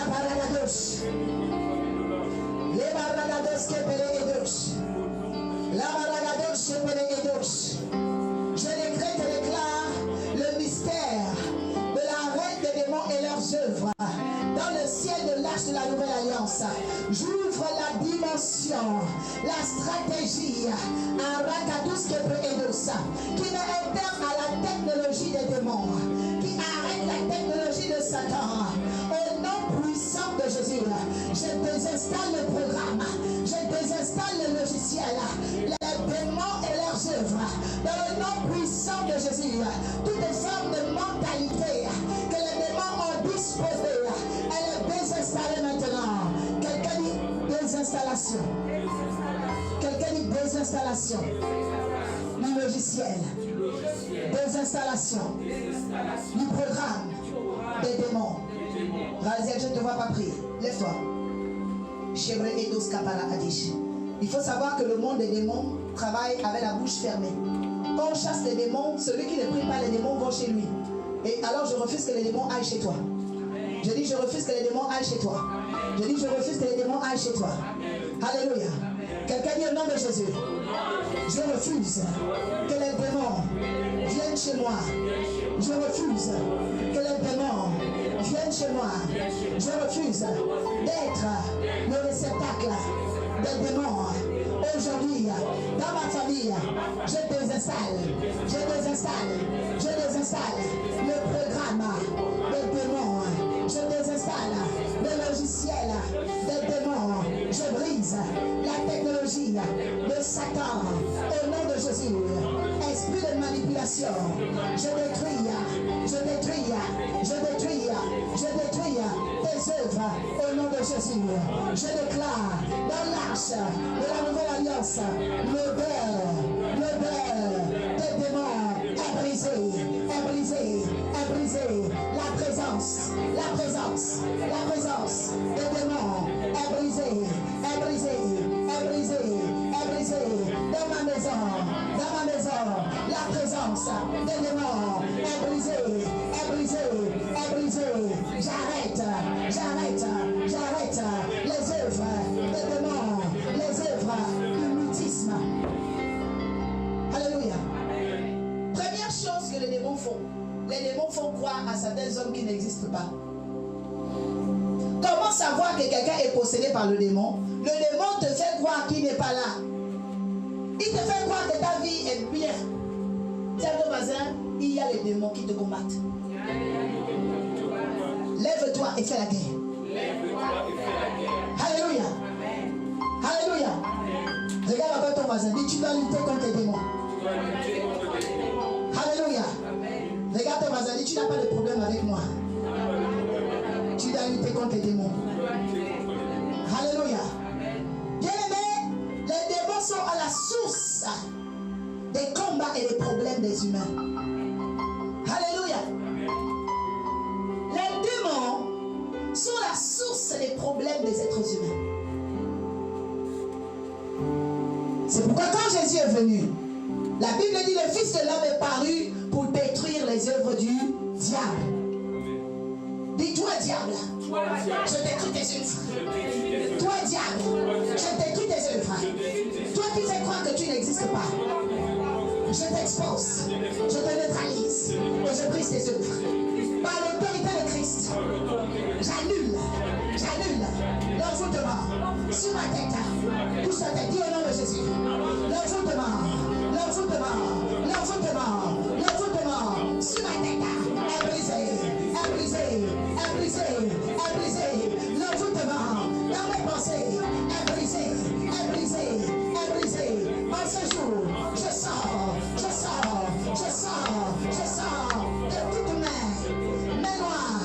baragados. Les baragados que peredos. La baragados que peredos. Je décrète et déclare le mystère de la reine des démons et leurs œuvres dans le ciel de l'arche de la nouvelle alliance. J'ouvre la dimension, la stratégie qui met un terme à la technologie des démons, qui arrête la technologie de Satan. Au nom puissant de Jésus, je désinstalle le programme, je désinstalle le logiciel, les démons et leurs œuvres. Dans le nom puissant de Jésus, toute forme de mentalité que les démons ont disposée, elle est désinstallée maintenant. Quelqu'un dit désinstallation. Quelqu'un dit désinstallation. Du logiciel. Désinstallation. Du programme des démons. Raziel, je ne te vois pas prier. Lève-toi. Il faut savoir que le monde des démons travaille avec la bouche fermée. Quand on chasse les démons, celui qui ne prie pas les démons vont chez lui. Et alors je refuse que les démons aillent chez toi. Je dis je refuse que les démons aillent chez toi. Je dis je refuse que les démons aillent chez toi. Alléluia. Quelqu'un dit au nom de Jésus. Je refuse que les démons viennent chez moi. Je refuse que les démons viennent chez moi. Je refuse d'être le réceptacle des démons. Aujourd'hui, dans ma famille, je désinstalle le programme des démons. Je désinstalle le logiciel des démons. Je brise la technologie de Satan au nom de Jésus. Esprit de manipulation, je détruis tes œuvres au nom de Jésus. Je déclare dans l'arche de la nouvelle alliance, le beurre des démons est brisé. La présence des démons est brisée. Dans ma maison, la présence des démons est brisée. J'arrête les œuvres des démons, les œuvres du mutisme. Alléluia. Première chose que les démons font croire à certains hommes qui n'existent pas. Comment savoir que quelqu'un est possédé par le démon? Le démon te fait croire qu'il n'est pas là. Il te fait croire que ta vie est bien. Dis à ton voisin, il y a les démons qui te combattent. Lève-toi et fais la guerre. Alléluia. Alléluia. Regarde un peu ton voisin. Dis, tu dois lutter contre les démons. Alléluia. Regarde ton voisin. Dis, tu n'as pas de problème avec moi. Tu dois lutter contre les démons. Alléluia. Bien-aimés, les démons sont à la source des combats et des problèmes des humains. Alléluia. Les démons sont la source des problèmes des êtres humains. C'est pourquoi quand Jésus est venu, la Bible dit le Fils de l'homme est paru pour détruire les œuvres du diable. Dis-toi diable, je détruis tes œuvres. Toi diable, je détruis tes œuvres. Toi qui fais croire que tu n'existes pas, je t'expose, je te neutralise et je brise tes œuvres. Par l'autorité de Christ, j'annule l'envoûtement sur ma tête. Touche ta tête, dis au nom de Jésus. L'envoûtement sur ma tête est brisé. L'envoûtement dans mes pensées est brisé. En ce jour, je sors de toute main noire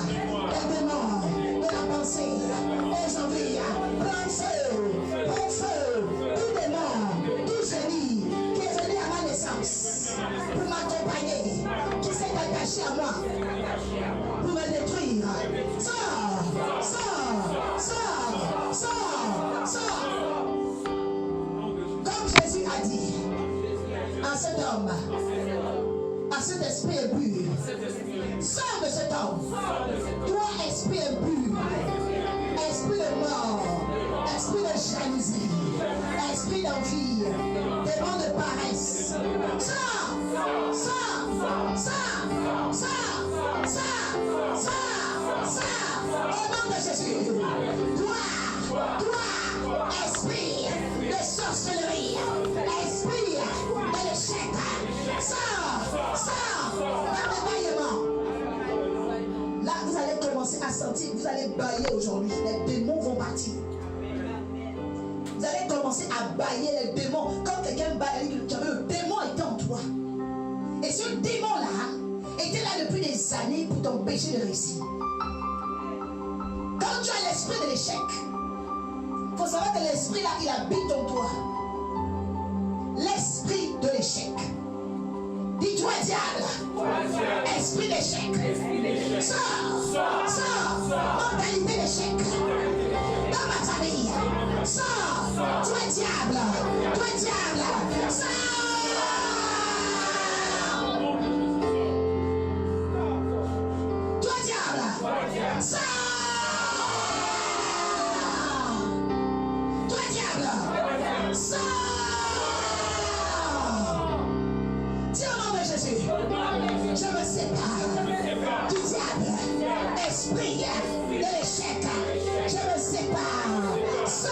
des démons de la pensée. Aujourd'hui, prends feu, tout démon, tout sentir, vous allez bailler aujourd'hui. Les démons vont partir. Vous allez commencer à bailler les démons. Quand quelqu'un baille, le démon était en toi. Et ce démon-là était là depuis des années pour t'empêcher de réussir. Quand tu as l'esprit de l'échec, il faut savoir que l'esprit là, il habite en toi. L'esprit de l'échec. Dis-toi, diable, esprit d'échec. Sors. Mentalité d'échec. Dans ma famille. Sors. Toi, diable. Sors. Toi, diable. Sors. Toi, diable. Sors. Dis au nom de Jésus, je me sépare du diable, esprit de l'échec, je me sépare. Sors.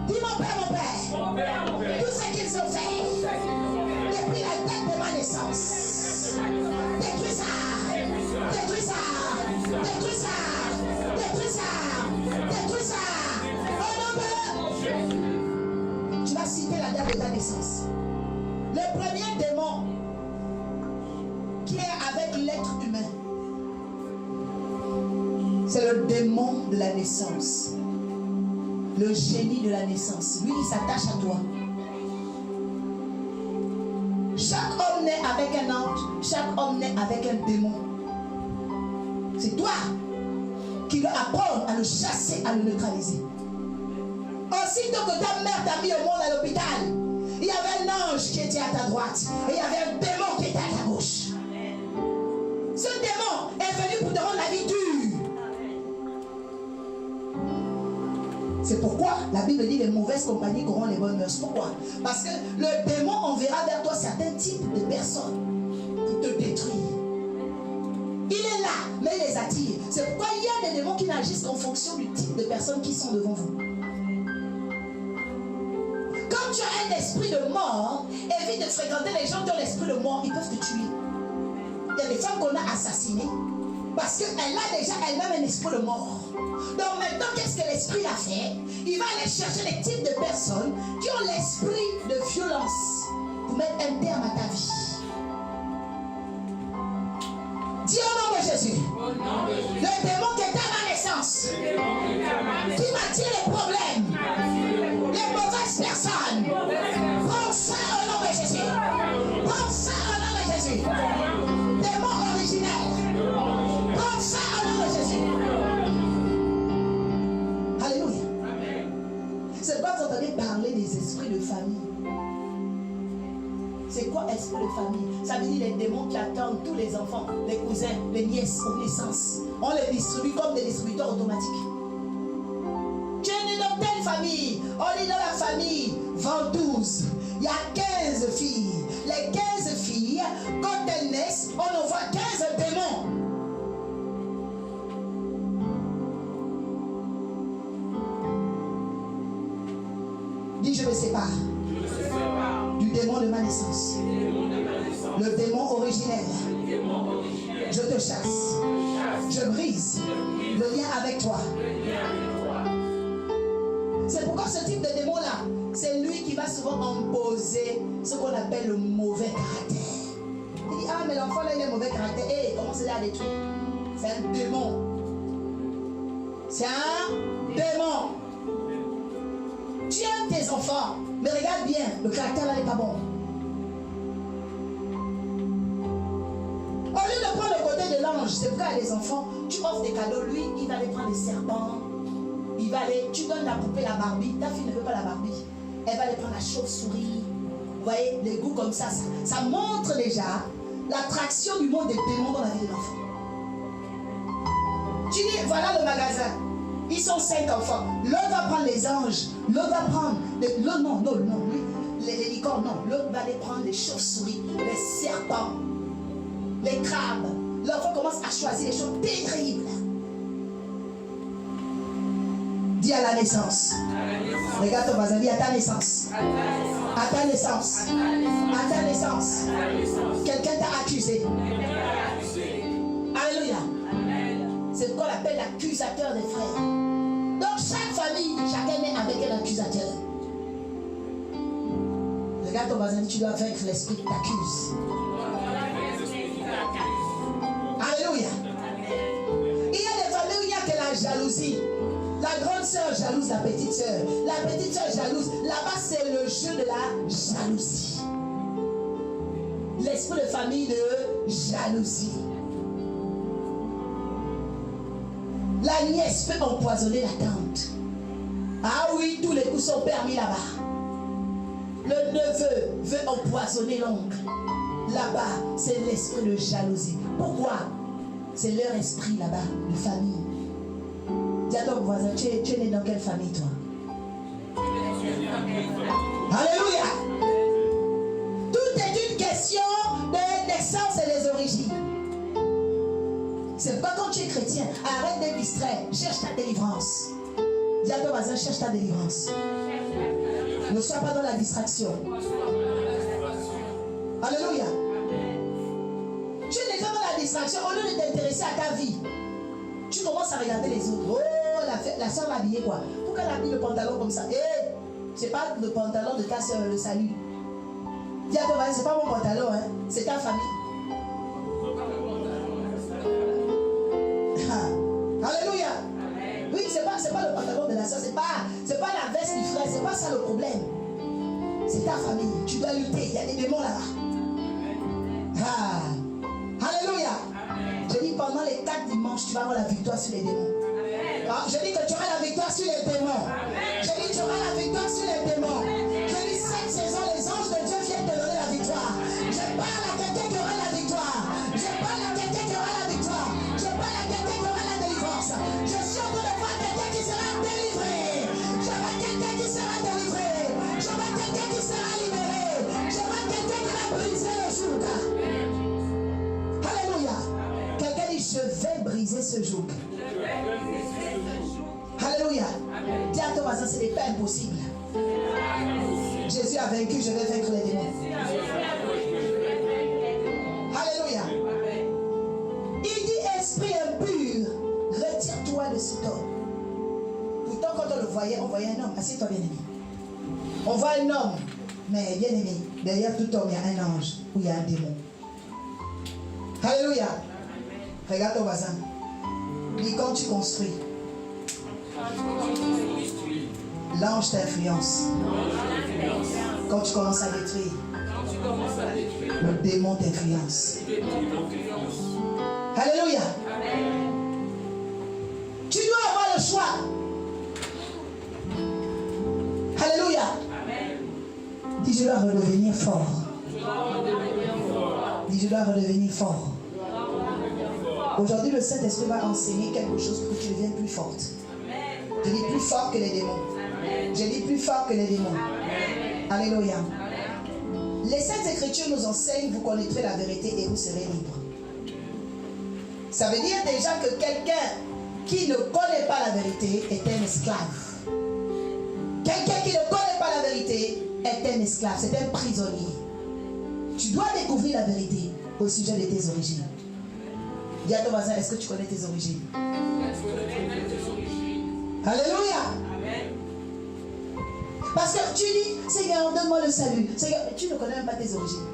Dis mon Père, tout ce qu'ils ont fait depuis la date de ma naissance, détruis ça, détruis ça, détruis ça, détruis ça, détruis ça, au nom de... Tu vas citer la date de ta naissance. Le premier démon qui est avec l'être humain, c'est le démon de la naissance. Le génie de la naissance. Lui, il s'attache à toi. Chaque homme naît avec un ange, chaque homme naît avec un démon. C'est toi qui dois apprendre à le chasser, à le neutraliser. Aussitôt que ta mère t'a mis au monde à l'hôpital, il y avait un ange qui était à ta droite et il y avait un démon qui était à ta gauche. Ce démon est venu pour te rendre la vie dure. C'est pourquoi la Bible dit les mauvaises compagnies corrompent les bonnes mœurs. Pourquoi? Parce que le démon enverra vers toi certains types de personnes pour te détruire. Il est là, mais il les attire. C'est pourquoi il y a des démons qui n'agissent qu'en fonction du type de personnes qui sont devant vous. Quand tu as un esprit de mort, évite de fréquenter les gens qui ont l'esprit de mort, ils peuvent te tuer. Il y a des femmes qu'on a assassinées parce qu'elle a déjà elle-même un esprit de mort. Donc maintenant, qu'est-ce que l'esprit a fait? Il va aller chercher les types de personnes qui ont l'esprit de violence pour mettre un terme à ta vie. Dis au nom de Jésus. Le démon qui est à ma naissance, qui m'attire les problèmes, les mauvaises personnes, prends ça au nom de Jésus. Prends ça au nom de Jésus. Démon originel, prends ça au nom de Jésus. Alléluia. C'est pourquoi vous entendez parler des esprits de famille. C'est quoi esprit de famille? Ça veut dire les démons qui attendent tous les enfants, les cousins, les nièces aux naissances. On les distribue comme des distributeurs automatiques. Tu es né dans telle famille. On est dans la famille ventouse. Il y a 15 filles. Les 15 filles, quand elles naissent, on envoie 15 démons. Dis, je me sépare du démon de ma naissance. Le démon originel. Je te chasse. Je brise le lien avec toi. C'est pourquoi ce type de démon-là, c'est lui qui va souvent imposer ce qu'on appelle le mauvais caractère. Il dit, ah mais l'enfant là il a un mauvais caractère. Hé, comment c'est là à détruire? C'est un démon. C'est un démon. Tu aimes tes enfants, mais regarde bien, le caractère là n'est pas bon. Au lieu de prendre le côté de l'ange, c'est pourquoi les enfants, tu offres des cadeaux, lui, il va aller prendre des serpents. Il va aller, tu donnes la poupée, la Barbie, ta fille ne veut pas la Barbie. Elle va aller prendre la chauve-souris. Vous voyez, les goûts comme ça montre déjà l'attraction du monde des démons dans la vie de l'enfant. Tu dis, voilà le magasin. Ils sont 5 enfants. L'autre va prendre les anges. L'autre va prendre les licornes, non. L'autre va aller prendre les chauves-souris, les serpents, les crabes. L'enfant commence à choisir des choses terribles. Dis à la naissance. Regarde ton voisin, dis à ta naissance. À ta naissance. À ta naissance. Quelqu'un t'a accusé. accusateur des frères. Dans chaque famille, chacun est avec un accusateur. Regarde ton voisin, tu dois vaincre l'esprit qui t'accuse. Alléluia. Il y a des familles où il n'y a que la jalousie. La grande sœur jalouse la petite sœur. La petite sœur jalouse. Là-bas, c'est le jeu de la jalousie. L'esprit de famille de jalousie. La nièce peut empoisonner la tante. Ah oui, tous les coups sont permis là-bas. Le neveu veut empoisonner l'oncle. Là-bas, c'est l'esprit de jalousie. Pourquoi? C'est leur esprit là-bas, de famille. Dis à ton voisin, tu es né dans quelle famille, toi? Alléluia! Tout est une question de naissance et des origines. C'est pas quand tu es chrétien. Arrête d'être distrait. Cherche ta délivrance. Dis à ton voisin, cherche ta délivrance. Ne sois pas dans la distraction. Alléluia. Tu n'es pas dans la distraction. Au lieu de t'intéresser à ta vie, tu commences à regarder les autres. Oh, la soeur m'a habillé quoi? Pourquoi elle a mis le pantalon comme ça? C'est pas le pantalon de ta soeur, le salut. Dis à ton voisin, c'est pas mon pantalon, hein? C'est ta famille. Alléluia. Oui, c'est pas le pantalon de la soeur, c'est pas la veste du frère, c'est pas ça le problème. C'est ta famille. Tu dois lutter. Il y a des démons là-bas. Alléluia. Je dis pendant les 4 dimanches, tu vas avoir la victoire sur les démons. Je dis que tu auras la victoire sur les démons. Je dis que tu auras la victoire sur les démons. Je dis cette saison, les anges de Dieu viennent te donner la victoire. Je parle à quelqu'un qui aura la victoire. Je parle à quelqu'un qui aura la victoire. Je parle à quelqu'un qui aura la délivrance. Je suis en train de voir quelqu'un qui sera délivré. Je vois quelqu'un qui sera délivré. Je vois quelqu'un qui sera libéré. Je vois quelqu'un qui va briser le joug. Alléluia. Quelqu'un dit, je vais briser ce joug. Alléluia. Dis à ton voisin, ce n'est pas impossible. Jésus a vaincu, je vais vaincre les démons. Alléluia. Il dit, esprit impur, retire-toi de cet homme. Pourtant, quand on le voyait, on voyait un homme. Assieds-toi, bien-aimé. On voit un homme, mais bien-aimé, derrière tout homme, il y a un ange ou il y a un démon. Alléluia. Regarde ton voisin. Dis, quand tu construis, l'ange t'influence. Quand tu commences à détruire, le démon t'influence. Alléluia. Tu dois avoir le choix. Alléluia. Dis, je dois redevenir fort. Dis, je dois redevenir fort. Aujourd'hui, le Saint-Esprit va enseigner quelque chose pour que tu deviennes plus forte. Je dis plus fort que les démons. Je dis plus fort que les démons. Alléluia. Les Saintes Écritures nous enseignent, vous connaîtrez la vérité et vous serez libre. Ça veut dire déjà que quelqu'un qui ne connaît pas la vérité est un esclave. Quelqu'un qui ne connaît pas la vérité est un esclave, c'est un prisonnier. Tu dois découvrir la vérité au sujet de tes origines. Dis à ton voisin, est-ce que tu connais tes origines? Alléluia. Parce que tu dis, Seigneur, donne-moi le salut. Seigneur, tu ne connais même pas tes origines.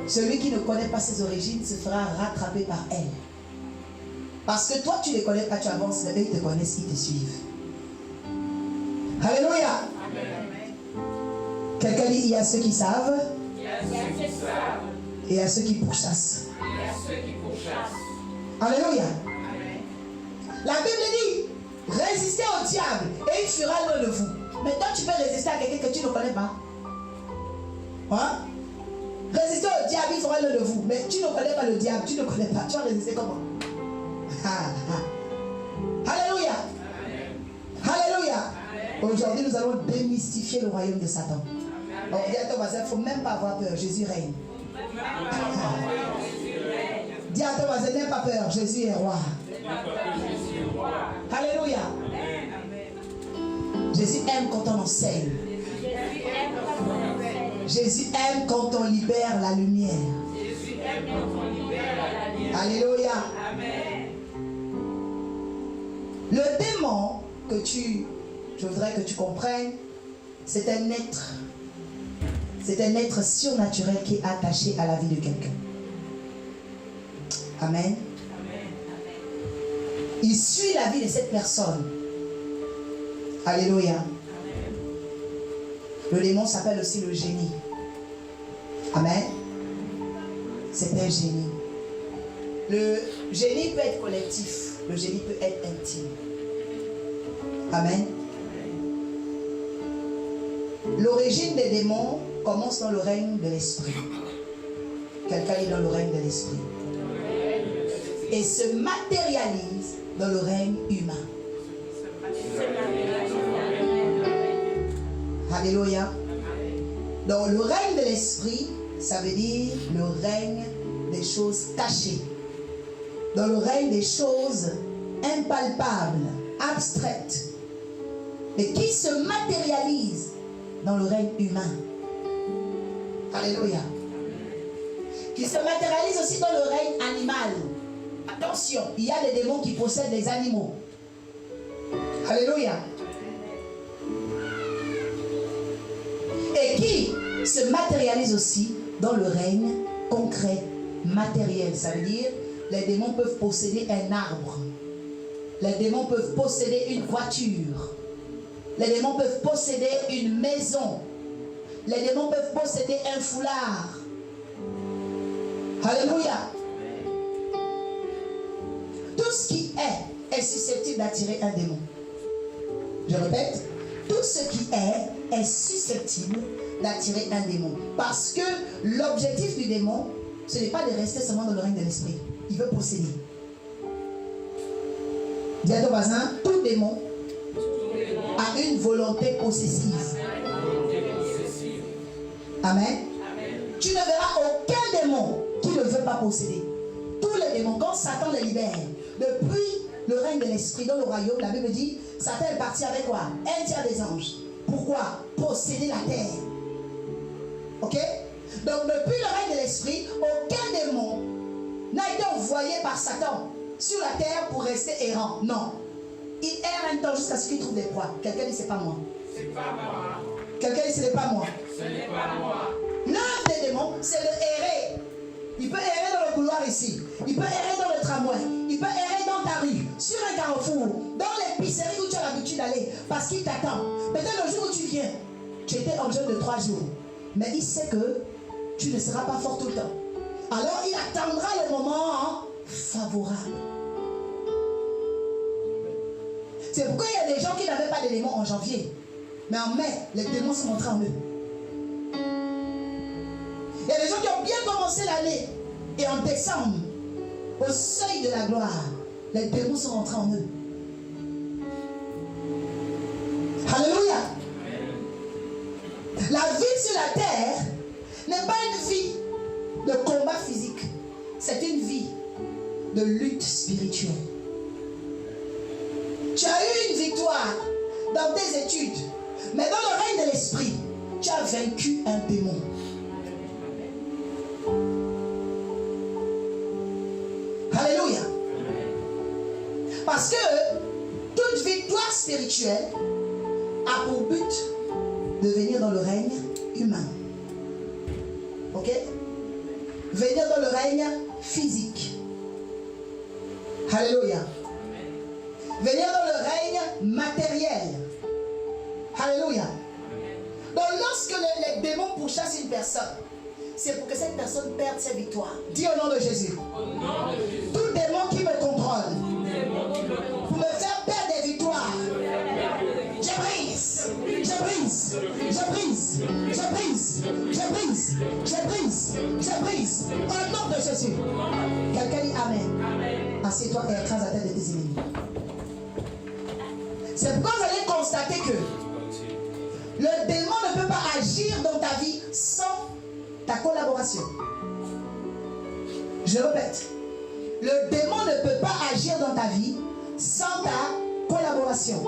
Celui qui ne connaît pas ses origines se fera rattraper par elle. Parce que toi, tu ne les connais pas, tu avances, mais eux, ils te connaissent, ils te suivent. Alléluia. Quelqu'un dit, il y a ceux qui savent. Et il y a ceux qui pourchassent. Alléluia. La Bible dit, résistez au diable et il fuira loin de vous. Mais toi, tu peux résister à quelqu'un que tu ne connais pas. Hein? Résister au diable, il fera loin de vous. Mais tu ne connais pas le diable, tu ne connais pas. Tu vas résister comment? Alléluia. Alléluia. Aujourd'hui, nous allons démystifier le royaume de Satan. Donc, dis à ton voisin, il ne faut même pas avoir peur. Jésus règne. Dis à ton voisin, n'aie pas peur. Jésus est roi. Alléluia. Jésus aime quand on enseigne. Jésus aime quand on libère la lumière. Alléluia. démon je voudrais que tu comprennes, c'est un être surnaturel qui est attaché à la vie de quelqu'un. Amen. Il suit la vie de cette personne. Alléluia. Le démon s'appelle aussi le génie. Amen. C'est un génie. Le génie peut être collectif. Le génie peut être intime. Amen. L'origine des démons commence dans le règne de l'esprit. Quelqu'un est dans le règne de l'esprit. Et se matérialise dans le règne humain. Alléluia. Donc le règne de l'esprit, ça veut dire le règne des choses cachées. Dans le règne des choses impalpables, abstraites, et qui se matérialisent dans le règne humain. Alléluia. Qui se matérialise aussi dans le règne animal. Attention, il y a des démons qui possèdent des animaux. Alléluia. Et qui se matérialise aussi dans le règne concret, matériel. Ça veut dire, les démons peuvent posséder un arbre. Les démons peuvent posséder une voiture. Les démons peuvent posséder une maison. Les démons peuvent posséder un foulard. Alléluia. Tout ce qui est susceptible d'attirer un démon. Je répète, tout ce qui est susceptible d'attirer un démon. Parce que l'objectif du démon, ce n'est pas de rester seulement dans le règne de l'esprit. Il veut posséder. Dis à ton voisin, tout démon a une volonté possessive. Amen. Tu ne verras aucun démon qui ne veut pas posséder. Tous les démons, quand Satan les libère, depuis le règne de l'esprit dans le royaume, la Bible dit, Satan est parti avec quoi? Un tiers des anges. Pourquoi? Posséder la terre. Ok? Donc depuis le règne de l'esprit, aucun démon n'a été envoyé par Satan sur la terre pour rester errant. Non. Il erre un temps jusqu'à ce qu'il trouve des proies. Quelqu'un dit, c'est pas moi. C'est pas moi. Quelqu'un dit, ce n'est pas moi. Ce n'est pas moi. L'œuvre des démons, c'est de errer. Il peut errer dans le couloir ici. Il peut errer dans le tramway. Il peut errer dans ta rue, sur un carrefour, dans l'épicerie où tu as l'habitude d'aller, parce qu'il t'attend. Peut-être le jour où tu viens, tu étais en jeûne de 3 jours. Mais il sait que tu ne seras pas fort tout le temps. Alors il attendra le moment favorable. C'est pourquoi il y a des gens qui n'avaient pas de démons en janvier. Mais en mai, les démons se montrent en eux. Il y a des gens qui ont bien commencé l'année. Et en décembre, au seuil de la gloire, les démons sont rentrés en eux. Alléluia. La vie sur la terre n'est pas une vie de combat physique. C'est une vie de lutte spirituelle. Tu as eu une victoire dans tes études, mais dans le règne de l'esprit, tu as vaincu un démon. Alléluia. Parce que toute victoire spirituelle a pour but de venir dans le règne humain. Ok? Venir dans le règne physique. Alléluia. Venir dans le règne matériel. Alléluia. Donc lorsque les démons pourchassent une personne, c'est pour que cette personne perde ses victoires. Dis au nom de Jésus. Tout démon qui me contrôle, pour me faire perdre des victoires, je brise, je brise, je brise, je brise, je brise, je brise, je brise. Au nom de Jésus. Quelqu'un dit Amen. Assieds-toi et écrase la tête de tes ennemis. C'est pourquoi vous allez constater que le démon ne peut pas agir dans ta vie sans ta collaboration. Je répète, le démon ne peut pas agir dans ta vie sans ta collaboration.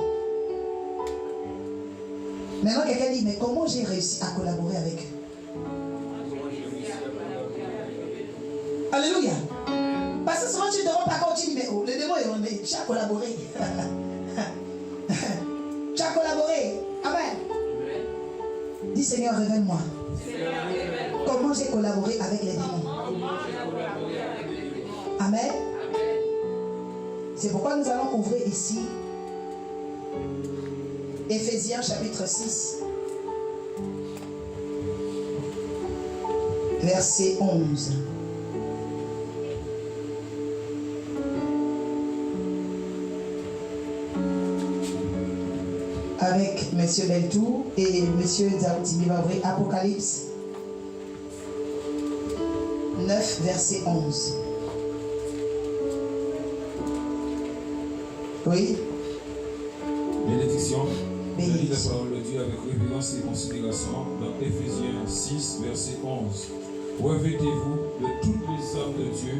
Maintenant, quelqu'un dit, mais comment j'ai réussi à collaborer avec eux? Alléluia. Parce que souvent tu te rends pas compte, tu dis, mais oh, le démon est mais j'ai collaboré. Tu as collaboré. Amen. Dis Seigneur, révèle-moi. Comment j'ai collaboré avec les démons. Amen. C'est pourquoi nous allons ouvrir ici Éphésiens chapitre 6. Verset 11. Avec M. Beltou et M. Zaoutimi va ouvrir Apocalypse 9, verset 11. Oui. Bénédiction. Je lis la Bénédiction. parole de Dieu avec révérence et considération dans Éphésiens 6, verset 11. Revêtez-vous de toutes les armes de Dieu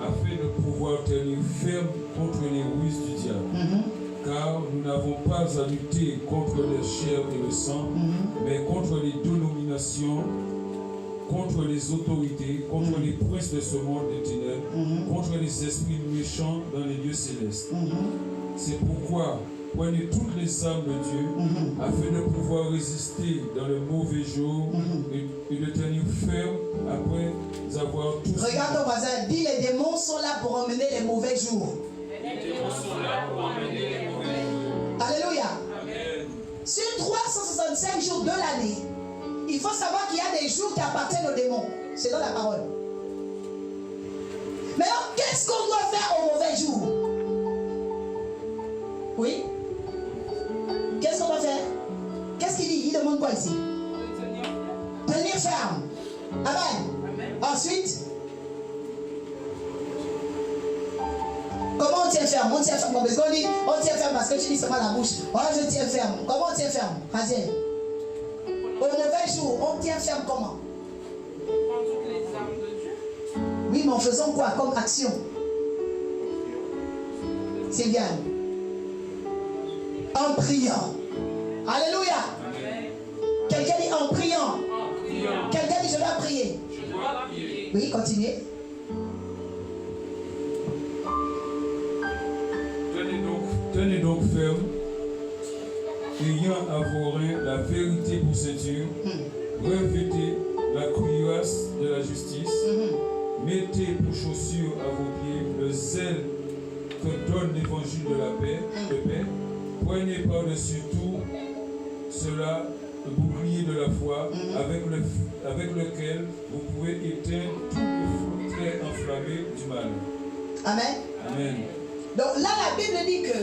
afin de pouvoir tenir ferme contre les ruses du diable. Car nous n'avons pas à lutter contre la chair et le sang, mais contre les dénominations, contre les autorités, contre les princes de ce monde des ténèbres, contre les esprits méchants dans les lieux célestes. C'est pourquoi prenez toutes les armes de Dieu afin de pouvoir résister dans le mauvais jour et de tenir ferme après avoir tout. Regarde ton voisin, dis les démons sont là pour emmener les mauvais jours. Alléluia. Sur 365 jours de l'année, il faut savoir qu'il y a des jours qui appartiennent aux démons. C'est dans la parole. Mais alors, qu'est-ce qu'on doit faire au mauvais jour? Oui? Qu'est-ce qu'on doit faire? Qu'est-ce qu'il dit? Il demande quoi ici? Tenir ferme. Amen. Ensuite, comment on tient ferme? On tient ferme. Parce qu'on dit, on tient ferme parce que tu dis seulement la bouche. Oh, je tiens ferme. Comment on tient ferme? Vas-y. Au mauvais jour, on tient ferme comment? Prendre toutes les armes de Dieu. Oui, mais en faisant quoi comme action? Sylviane. En priant. Alléluia. Amen. Quelqu'un dit en priant. En priant. Quelqu'un dit je dois prier. Je dois prier. Oui, continuez. Tenez donc ferme, ayant à vos reins la vérité pour ceinture, revêtez la cuirasse de la justice, mettez pour chaussure à vos pieds le zèle que donne l'évangile de la paix, prenez par-dessus tout cela le bouclier de la foi avec lequel vous pouvez éteindre tous les feux très enflammés du mal. Amen. Amen. Donc là, la Bible dit que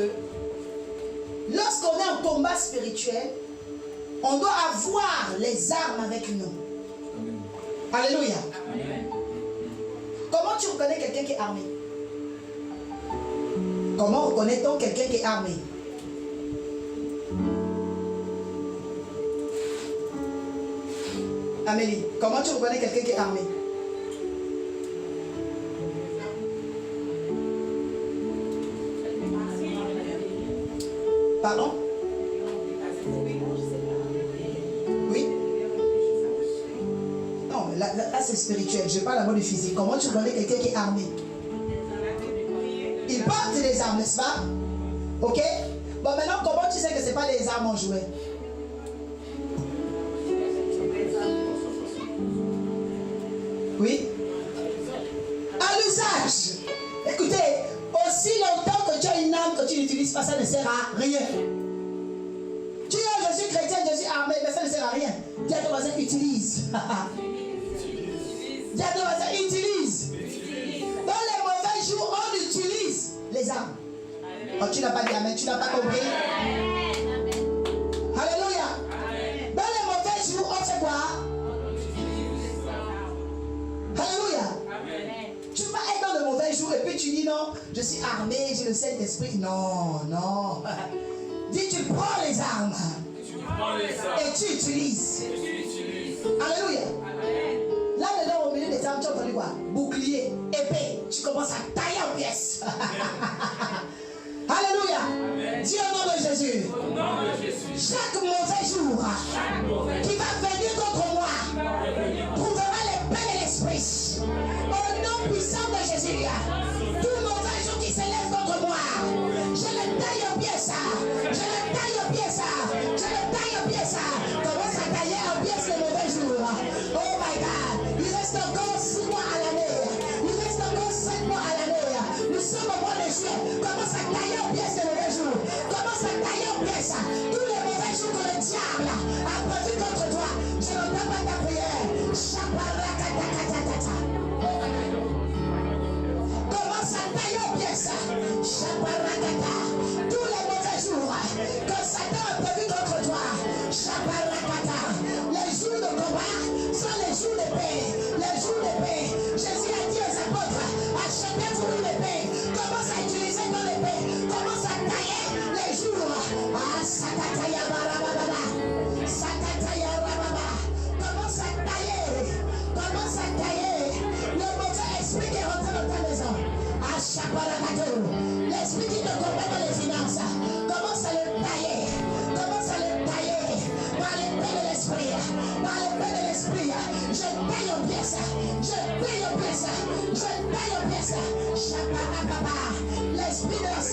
lorsqu'on est en combat spirituel, on doit avoir les armes avec nous. Amen. Alléluia. Amen. Comment tu reconnais quelqu'un qui est armé? Comment reconnaît-on quelqu'un qui est armé? Amélie, comment tu reconnais quelqu'un qui est armé? Pardon? Oui? Non, là c'est spirituel. Je parle d'abord du physique. Comment tu reconnais quelqu'un qui est armé? Il porte des armes, n'est-ce pas? Ok? Bon, maintenant, comment tu sais que ce n'est pas des armes en jouet? Oui? À l'usage. Écoutez, aussi longtemps que tu as une arme que tu n'utilises pas, ça ne sert à rien. Tu dis, oh, je suis chrétien, je suis armé, mais ça ne sert à rien. Dis à ton voisin, utilise. Dis à ton voisin, utilise. Dans les mauvais jours, on utilise les armes. Oh, tu n'as pas dit amen, tu n'as pas compris. Alléluia. Dans les mauvais jours, on fait quoi? Alléluia. Tu vas être dans le mauvais jour et puis tu dis non, je suis armé, j'ai le Saint-Esprit. Non, non. Dis, tu prends les armes et tu utilises. Alléluia. Là-dedans, au milieu des armes, tu as entendu quoi? Bouclier, épée. Tu commences à tailler en pièces. Alléluia. Dis au nom de Jésus. Chaque mauvais jour qui va venir contre moi trouvera les paix et l'esprit. Au nom puissant de Jésus. Tout mauvais jour qui s'élève contre moi, je le taille en pièces. Je le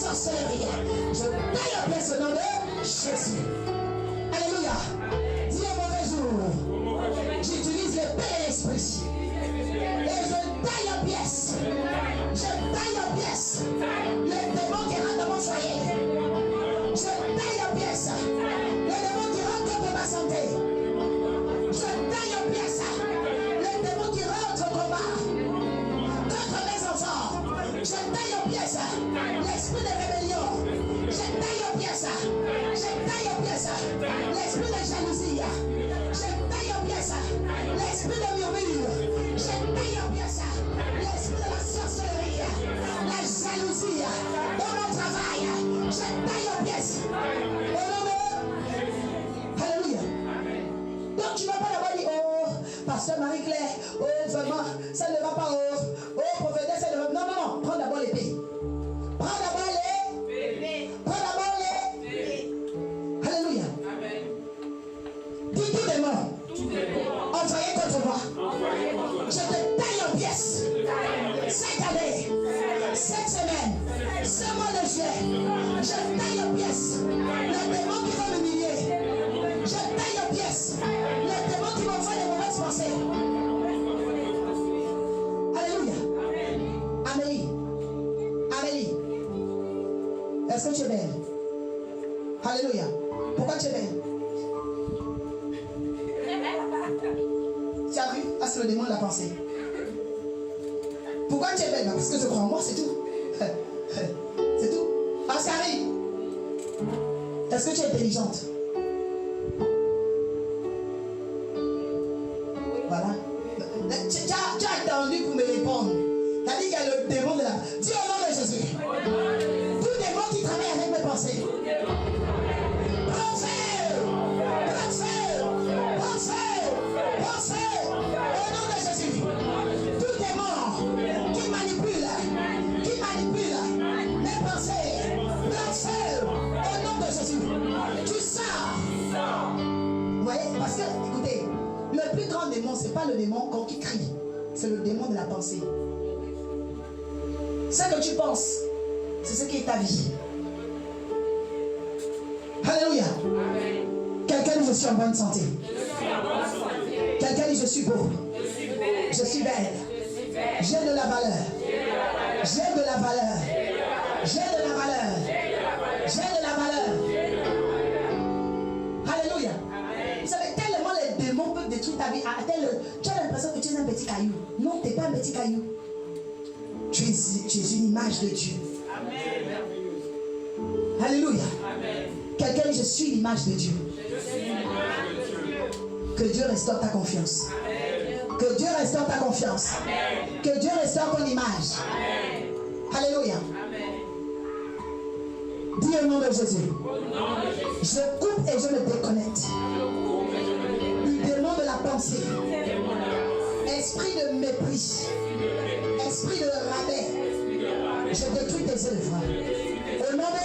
sorcellerie. Je taille en pièces au nom de Jésus. Alléluia. Dis un mauvais jour. J'utilise le Père et l'Esprit. Et je taille en pièces. Je taille en pièces. Les démons qui rentrent dans mon foyer. Je taille en pièces. Les démons qui rentrent contre ma santé. Je taille en pièces. Les démons qui rentrent au combat. Contre mes enfants. Je taille en pièces. L'esprit de rébellion. Je taille en pièces. Je taille en pièces. L'esprit de jalousie. Je taille en pièces. L'esprit de murmure. Je taille en pièces. L'esprit de la sorcellerie. La jalousie. Dans mon travail. Je taille en pièces. Au nom de... Alléluia. Donc tu ne vas pas d'abord dire, oh, pasteur Marie-Claire, oh, vraiment, ça ne va pas, oh, prophétesse, ça ne va pas. Non, non, non, prends d'abord l'épée. Prends d'abord les. Prends d'abord les. Alléluia. Dis tout démon. Envoyez contre moi. Je te taille en pièces. Cette année, cette semaine, ce mois de juillet, je taille en pièces. Les démons qui vont m'humilier. Je taille en pièces. Les démons qui m'envoient des mauvaises pensées. Alléluia. Amélie. Amélie. Est-ce que tu es belle? Alléluia. Pourquoi tu es belle? Tu as vu? Ah, c'est le démon de la pensée. Pourquoi tu es belle? Parce que je crois en moi, c'est tout. C'est tout. Ascari, est-ce que tu es intelligente? Voilà. Tu as attendu pour me répondre. Tu as dit qu'il y a le démon de la... Dis au nom de Jésus. Tout démon qui travaille avec mes pensées. Au nom de Jésus. Tout démon qui manipule mes pensées. Au nom de Jésus. Tu sors. Vous voyez? Parce que, écoutez, le plus grand démon, ce n'est pas le démon qui crie. C'est le démon de la pensée. Ce que tu penses, c'est ce qui est ta vie. Alléluia. Quelqu'un dit je suis en bonne santé. Quelqu'un dit je suis beau. Je suis belle. J'ai de la valeur. J'ai de la valeur. J'ai de la valeur. J'ai de la valeur. Alléluia. Vous savez, tellement les démons peuvent détruire ta vie. Tu as l'impression que tu es un petit caillou. Non, tu n'es pas un petit caillou. Tu es une image de Dieu. Alléluia. Quelqu'un dit je suis l'image de Dieu. Que Dieu restaure ta confiance. Que Dieu restaure ta confiance. Que Dieu restaure ton image. Alléluia. Dis au nom de Jésus. Je coupe et je me déconnecte du démon de la pensée. Esprit de mépris. Esprit de rabais. Je détruis tes œuvres. Au nom de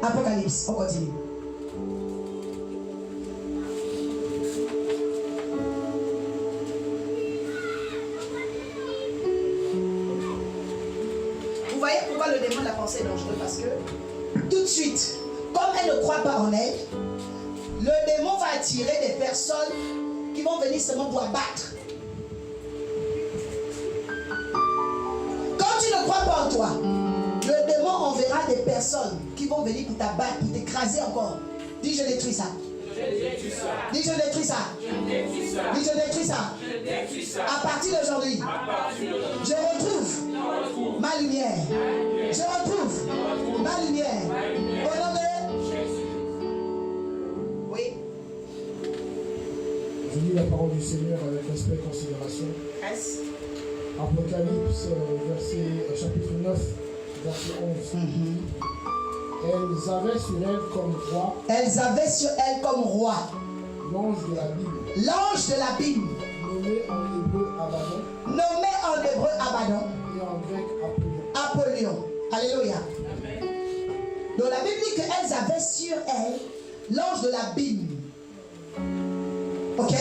Apocalypse. On continue. Vous voyez pourquoi le démon de la pensée est dangereux? Parce que tout de suite, comme elle ne croit pas en elle, le démon va attirer des personnes qui vont venir seulement pour abattre. Quand tu ne crois pas en toi, le démon enverra des personnes qui vont venir pour t'abattre, pour t'écraser encore. Dis je détruis ça. Dis je détruis ça. Dis je détruis ça. À partir d'aujourd'hui, je retrouve ma lumière. Je retrouve ma lumière. Au nom de Jésus. Oui. Je lis la parole du Seigneur avec respect et considération. Yes. Apocalypse, chapitre 9, verset 11. Elles avaient sur elle comme roi. Elles avaient sur elle comme roi L'ange de la Bible. L'ange de la Bible. Nommé en hébreu Abaddon. Nommé en hébreu Abaddon. Et en grec Apollyon. Apollyon. Alléluia. Donc la Bible dit qu'elles avaient sur elle l'ange de la Bible. Ok?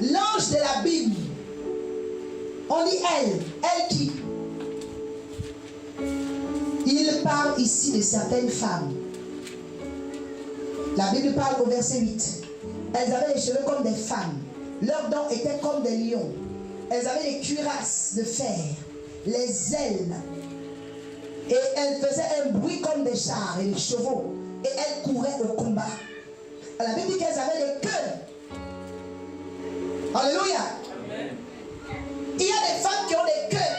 L'ange de la Bible. On dit elle. Elle qui? parle ici de certaines femmes. La Bible parle au verset 8. Elles avaient les cheveux comme des femmes. Leurs dents étaient comme des lions. Elles avaient des cuirasses de fer, les ailes. Et elles faisaient un bruit comme des chars et des chevaux. Et elles couraient au combat. La Bible dit qu'elles avaient des queues. Alléluia. Amen. Il y a des femmes qui ont des queues.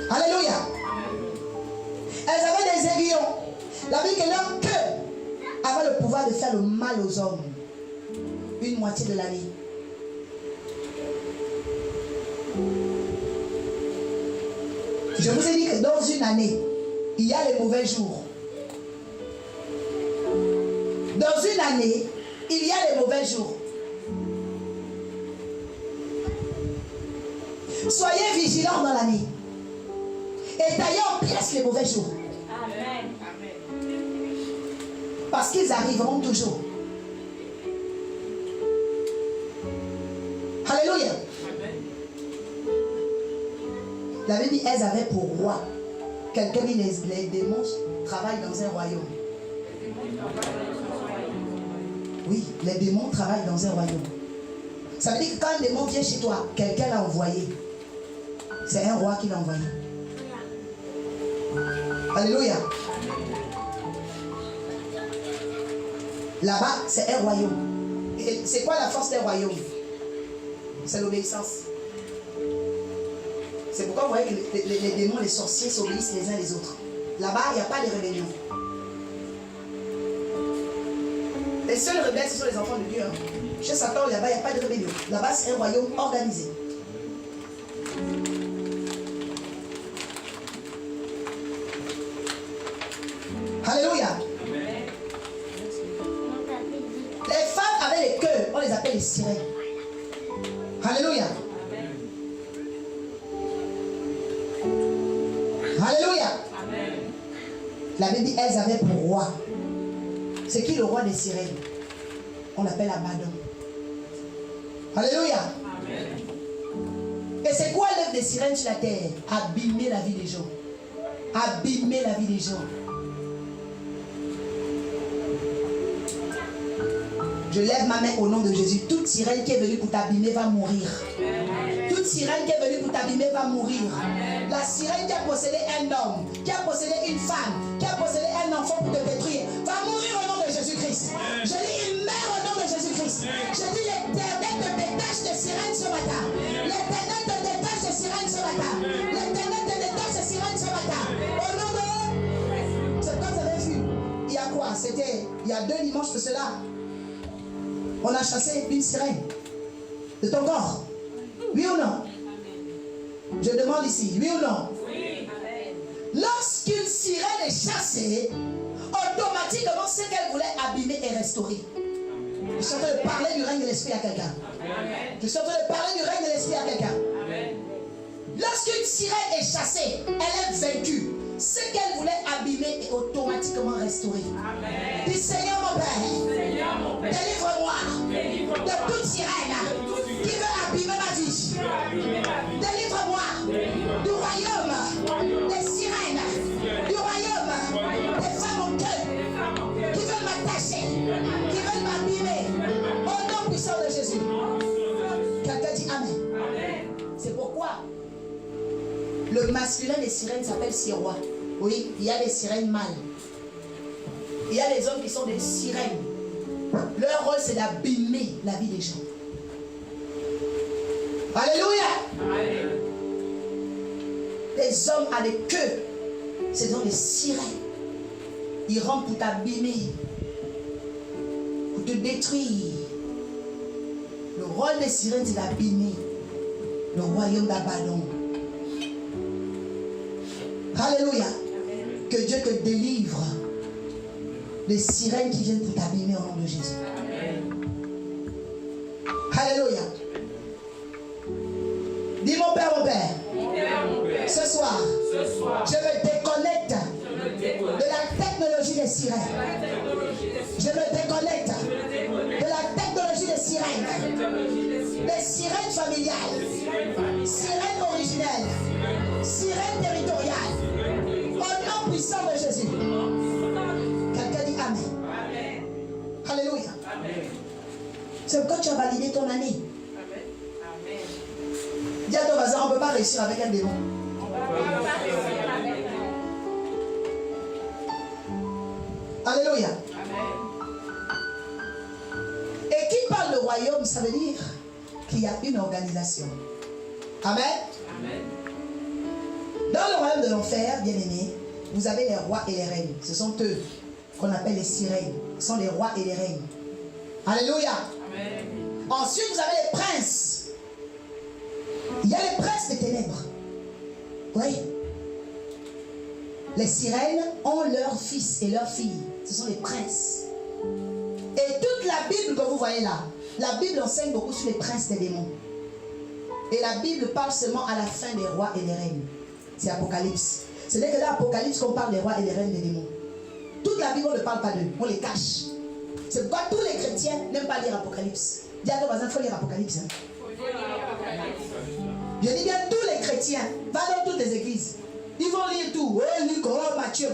Alléluia. Elles avaient des aiguillons. La Bible dit que leur queue avait le pouvoir de faire le mal aux hommes. Une moitié de l'année. Je vous ai dit que dans une année, il y a les mauvais jours. Dans une année, il y a les mauvais jours. Soyez vigilants dans l'année. Et taillez en pièces les mauvais jours. Amen. Parce qu'ils arriveront toujours. Alléluia. La Bible dit elles avaient pour roi. Quelqu'un dit les démons travaillent dans un royaume. Oui, les démons travaillent dans un royaume. Ça veut dire que quand un démon vient chez toi, quelqu'un l'a envoyé. C'est un roi qui l'a envoyé. Alléluia. Là-bas, c'est un royaume. Et c'est quoi la force d'un royaume? C'est l'obéissance. C'est pourquoi vous voyez que les démons, les sorciers s'obéissent les uns les autres. Là-bas, il n'y a pas de rébellion. Les seuls rebelles, ce sont les enfants de Dieu. Chez Satan, là-bas, il n'y a pas de rébellion. Là-bas, c'est un royaume organisé. Alléluia. Les femmes avaient les cœurs, on les appelle les sirènes. Alléluia. Alléluia. La Bible dit elles avaient pour roi. C'est qui le roi des sirènes? On l'appelle Abaddon. Alléluia. Et c'est quoi l'œuvre des sirènes sur la terre? Abîmer la vie des gens. Abîmer la vie des gens. Je lève ma main au nom de Jésus. Toute sirène qui est venue pour t'abîmer va mourir. Toute sirène qui est venue pour t'abîmer va mourir. La sirène qui a possédé un homme, qui a possédé une femme, qui a possédé un enfant pour te détruire, va mourir au nom de Jésus-Christ. Je dis, il meurt au nom de Jésus-Christ. Je dis, l'Éternel te détache de sirènes ce matin. L'Éternel te détache de sirènes ce matin. L'Éternel te détache de sirènes ce matin. Au nom de... C'est comme vous avez vu. Il y a quoi? C'était il y a 2 dimanches de cela. On a chassé une sirène de ton corps. Oui ou non? Je demande ici, oui ou non? Oui. Lorsqu'une sirène est chassée, automatiquement ce qu'elle voulait abîmer est restauré. Je suis en train de parler du règne de l'esprit à quelqu'un. Je suis en train de parler du règne de l'esprit à quelqu'un. Lorsqu'une sirène est chassée, elle est vaincue. Ce qu'elle voulait abîmer est automatiquement restauré. Dis Seigneur mon Père, délivre-moi de toute sirène qui veut abîmer ma vie. Délivre-moi du royaume des sirènes, du royaume des femmes en queue qui veulent m'attacher, qui veulent m'abîmer. Au nom puissant de Jésus. Quelqu'un dit Amen. C'est pourquoi le masculin des sirènes s'appelle sirois. Oui, il y a des sirènes mâles. Il y a des hommes qui sont des sirènes. Leur rôle, c'est d'abîmer la vie des gens. Alléluia. Les hommes à des queues, c'est donc des sirènes. Ils rentrent pour t'abîmer, pour te détruire. Le rôle des sirènes, c'est d'abîmer le royaume d'Abaddon. Alléluia. Que Dieu te délivre des sirènes qui viennent pour t'abîmer au nom de Jésus. Alléluia. Dis mon Père, mon Père. Ce soir, je me déconnecte de la technologie des sirènes. Je me déconnecte de la technologie des sirènes. Des sirènes familiales, sirènes originelles, sirènes territoriales. tu as validé ton année. Amen. Dis à ton voisin, on ne peut pas réussir avec un démon. Alléluia. Et qui parle de royaume, ça veut dire qu'il y a une organisation. Amen. Dans le royaume de l'enfer, bien aimé, vous avez les rois et les reines. Ce sont eux qu'on appelle les sirènes. Ce sont les rois et les reines. Alléluia. Amen. Ensuite, vous avez les princes. Il y a les princes des ténèbres. Oui. Les sirènes ont leurs fils et leurs filles. Ce sont les princes. Et toute la Bible que vous voyez là, la Bible enseigne beaucoup sur les princes des démons. Et la Bible parle seulement à la fin des rois et des reines. C'est Apocalypse. Ce n'est que dans l'Apocalypse qu'on parle des rois et des reines des démons. Toute la Bible, on ne parle pas d'eux. On les cache. C'est pourquoi tous les chrétiens n'aiment pas lire Apocalypse. Dis à ton voisin, il faut lire Apocalypse. Hein. Je dis bien tous les chrétiens. Va dans toutes les églises. Ils vont lire tout. Oh, Luc, oh, Matthieu.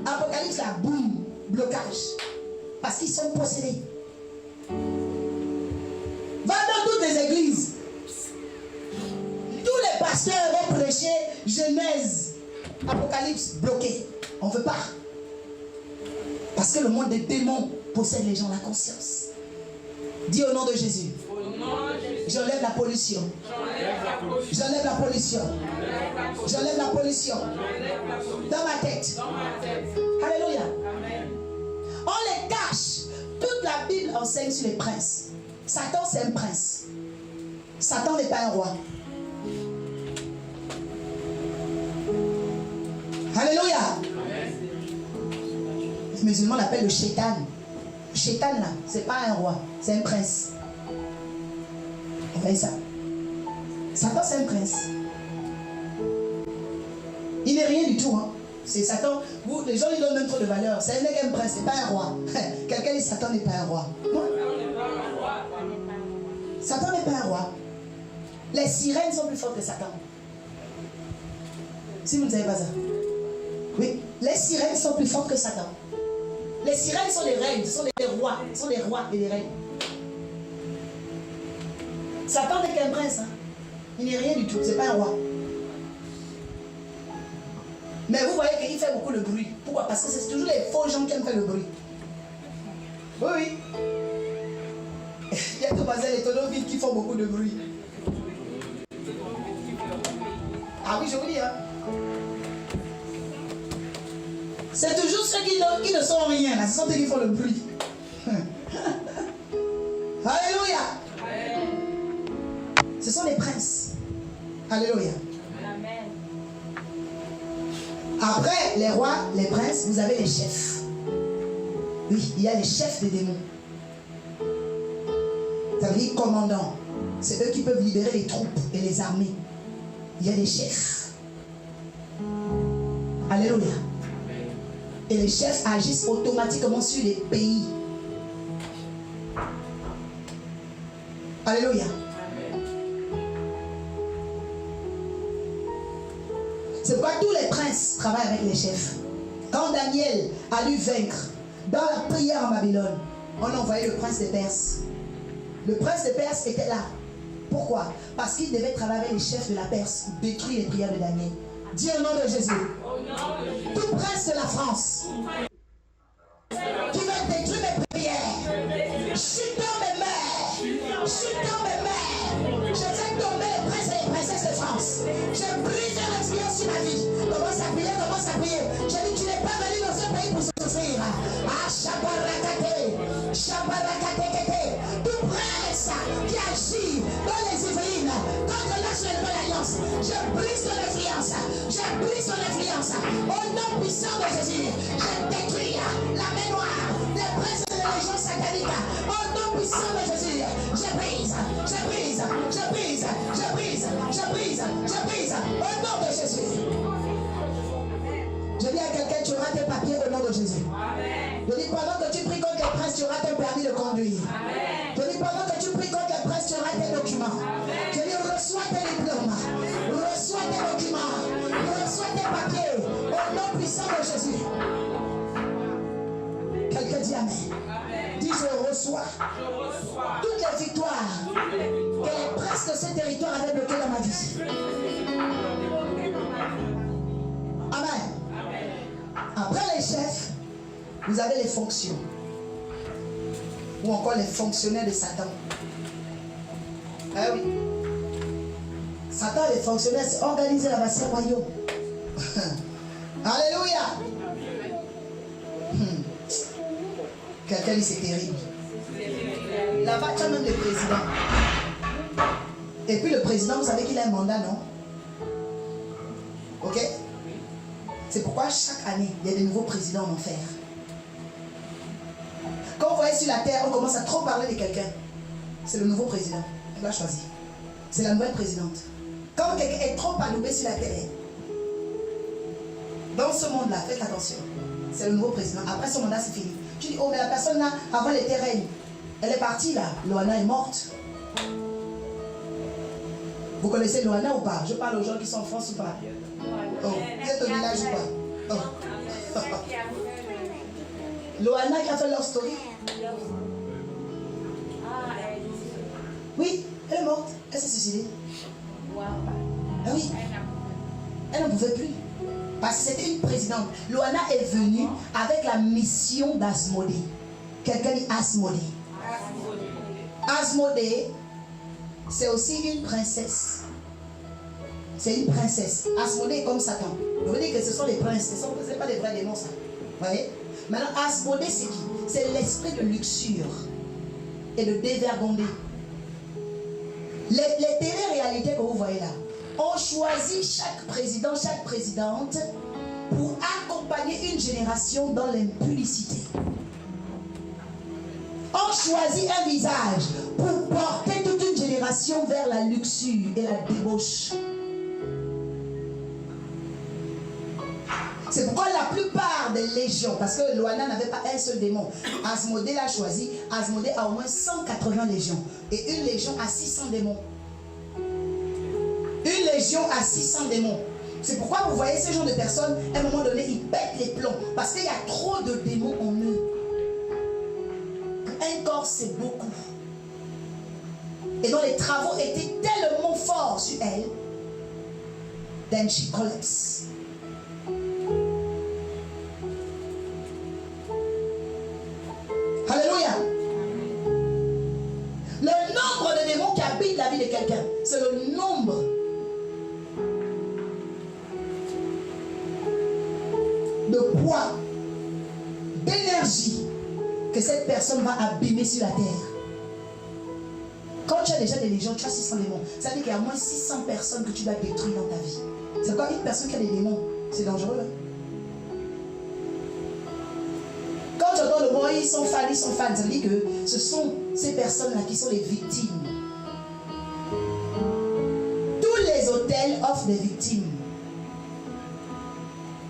Apocalypse, là, boum, blocage. Parce qu'ils sont possédés. Va dans toutes les églises. Tous les pasteurs vont prêcher Genèse, Apocalypse, bloqué. On ne veut pas. Parce que le monde des démons possède les gens la conscience. Dis au nom de Jésus. J'enlève la pollution. J'enlève la pollution. J'enlève la pollution. Dans ma tête. Alléluia. On les cache. Toute la Bible enseigne sur les princes. Satan, c'est un prince. Satan n'est pas un roi. Alléluia. Les musulmans l'appellent le shaitan. Le shaitan là, c'est pas un roi, c'est un prince. Vous voyez ça? Satan, c'est un prince. Il n'est rien du tout. Hein. C'est Satan. Vous, les gens lui donnent même trop de valeur. C'est un prince, c'est pas un roi. Quelqu'un dit Satan n'est pas un roi. Non. Satan n'est pas un roi. Les sirènes sont plus fortes que Satan. Si vous ne savez pas ça. Oui, les sirènes sont plus fortes que Satan. Les sirènes sont les reines, ce sont les rois. Ce sont les rois et les reines. Satan n'est qu'un prince. Hein. Il n'est rien du tout, c'est pas un roi. Mais vous voyez qu'il fait beaucoup de bruit. Pourquoi? Parce que c'est toujours les faux gens qui aiment faire le bruit. Oui, oui. Il y a tout basé les tonneaux vides qui font beaucoup de bruit. Ah oui, je vous dis, hein. C'est toujours ceux qui ne sont rien, là. Ce sont eux qui font le bruit. Alléluia. Ce sont les princes. Alléluia. Amen. Après les rois, les princes, vous avez les chefs. Oui, il y a les chefs des démons. Ça veut dire commandants. C'est eux qui peuvent libérer les troupes et les armées. Il y a des chefs. Alléluia. Et les chefs agissent automatiquement sur les pays. Alléluia. C'est pourquoi tous les princes travaillent avec les chefs. Quand Daniel a dû vaincre dans la prière en Babylone, on a envoyé le prince des Perses. Le prince des Perses était là. Pourquoi? Parce qu'il devait travailler avec les chefs de la Perse pour détruire les prières de Daniel. Dis au nom de Jésus. Tout prince de la France qui veut détruire mes prières, chute dans mes mains. Chute dans mes mains. Je fais tomber les princes et les princesses de France. Je brise l'influence sur ma vie. Commence à prier, commence à prier. Je dis, tu n'es pas venu dans ce pays pour souffrir. Ah, Chabarakate. Chabarakate. Tout prince qui agit dans les Yvelines contre l'âge de l'Alliance. Je brise ton influence. Je brise ton influence. Au nom puissant de Jésus, je détruis la main noire des princes de la légion satanique. Au nom puissant de Jésus, je brise, je brise, je brise, je brise, je brise, je brise. Au nom de Jésus. Je dis à quelqu'un, tu auras tes papiers au nom de Jésus. Je dis pendant que tu pries contre les princes, tu auras tes permis de conduire. Je dis pendant que tu pries contre les princes, tu auras tes documents. Je dis reçois tes diplômes, reçois tes documents, reçois tes papiers au nom puissant de Jésus. Quelqu'un dit Amen. Dis je reçois toutes les victoires que les princes de ce territoire avaient bloqué dans ma vie. Amen. Après les chefs, vous avez les fonctions. Ou encore les fonctionnaires de Satan. Ah oui. Satan, les fonctionnaires, c'est organiser la base royaume. Alléluia. Quelqu'un dit c'est terrible. Là-bas, tu as même le président. Et puis le président, vous savez qu'il a un mandat, non? Ok? C'est pourquoi chaque année, il y a des nouveaux présidents en enfer. Quand vous voyez sur la terre, on commence à trop parler de quelqu'un. C'est le nouveau président. On l'a choisi. C'est la nouvelle présidente. Quand quelqu'un est trop anoubé sur la terre, dans ce monde-là, faites attention. C'est le nouveau président. Après son mandat, c'est fini. Tu dis, oh, mais la personne là, avant elle était reine. Elle est partie là. Loana est morte. Vous connaissez Loana ou pas? Je parle aux gens qui sont en France ou pas? Oh, vous êtes au village ou pas? Oh. Loana qui a fait leur story. Oui, elle est morte. Elle s'est suicidée. Ah oui. Elle ne pouvait plus. Parce que c'était une présidente. Loana est venue avec la mission d'Asmodée. Quelqu'un dit Asmodée. Asmodée, c'est aussi une princesse. C'est une princesse. Asmodée est comme Satan. Vous voyez que ce sont les princes. Ce n'est pas des vrais démons, ça. Vous voyez? Maintenant, Asmodée, c'est qui? C'est l'esprit de luxure et de dévergondé. Les télé-réalités que vous voyez là, on choisit chaque président, chaque présidente pour accompagner une génération dans l'impudicité. On choisit un visage pour porter toute une génération vers la luxure et la débauche. C'est pourquoi la plupart des légions, parce que Loana n'avait pas un seul démon, Asmodée l'a choisi. Asmodée a au moins 180 légions. Et une légion a 600 démons. Une légion a 600 démons. C'est pourquoi vous voyez ce genre de personnes, à un moment donné, ils pètent les plombs. Parce qu'il y a trop de démons en eux. Un corps, c'est beaucoup. Et donc les travaux étaient tellement forts sur elle. Then she collapsed. Alléluia. Le nombre de démons qui habitent la vie de quelqu'un, c'est le nombre de poids, d'énergie que cette personne va abîmer sur la terre. Quand tu as déjà des légions, tu as 600 démons. Ça veut dire qu'il y a au moins 600 personnes que tu dois détruire dans ta vie. C'est quoi une personne qui a des démons? C'est dangereux. Quand tu entends le mot, ils sont fans, ça veut dire que ce sont ces personnes-là qui sont les victimes. Tous les hôtels offrent des victimes.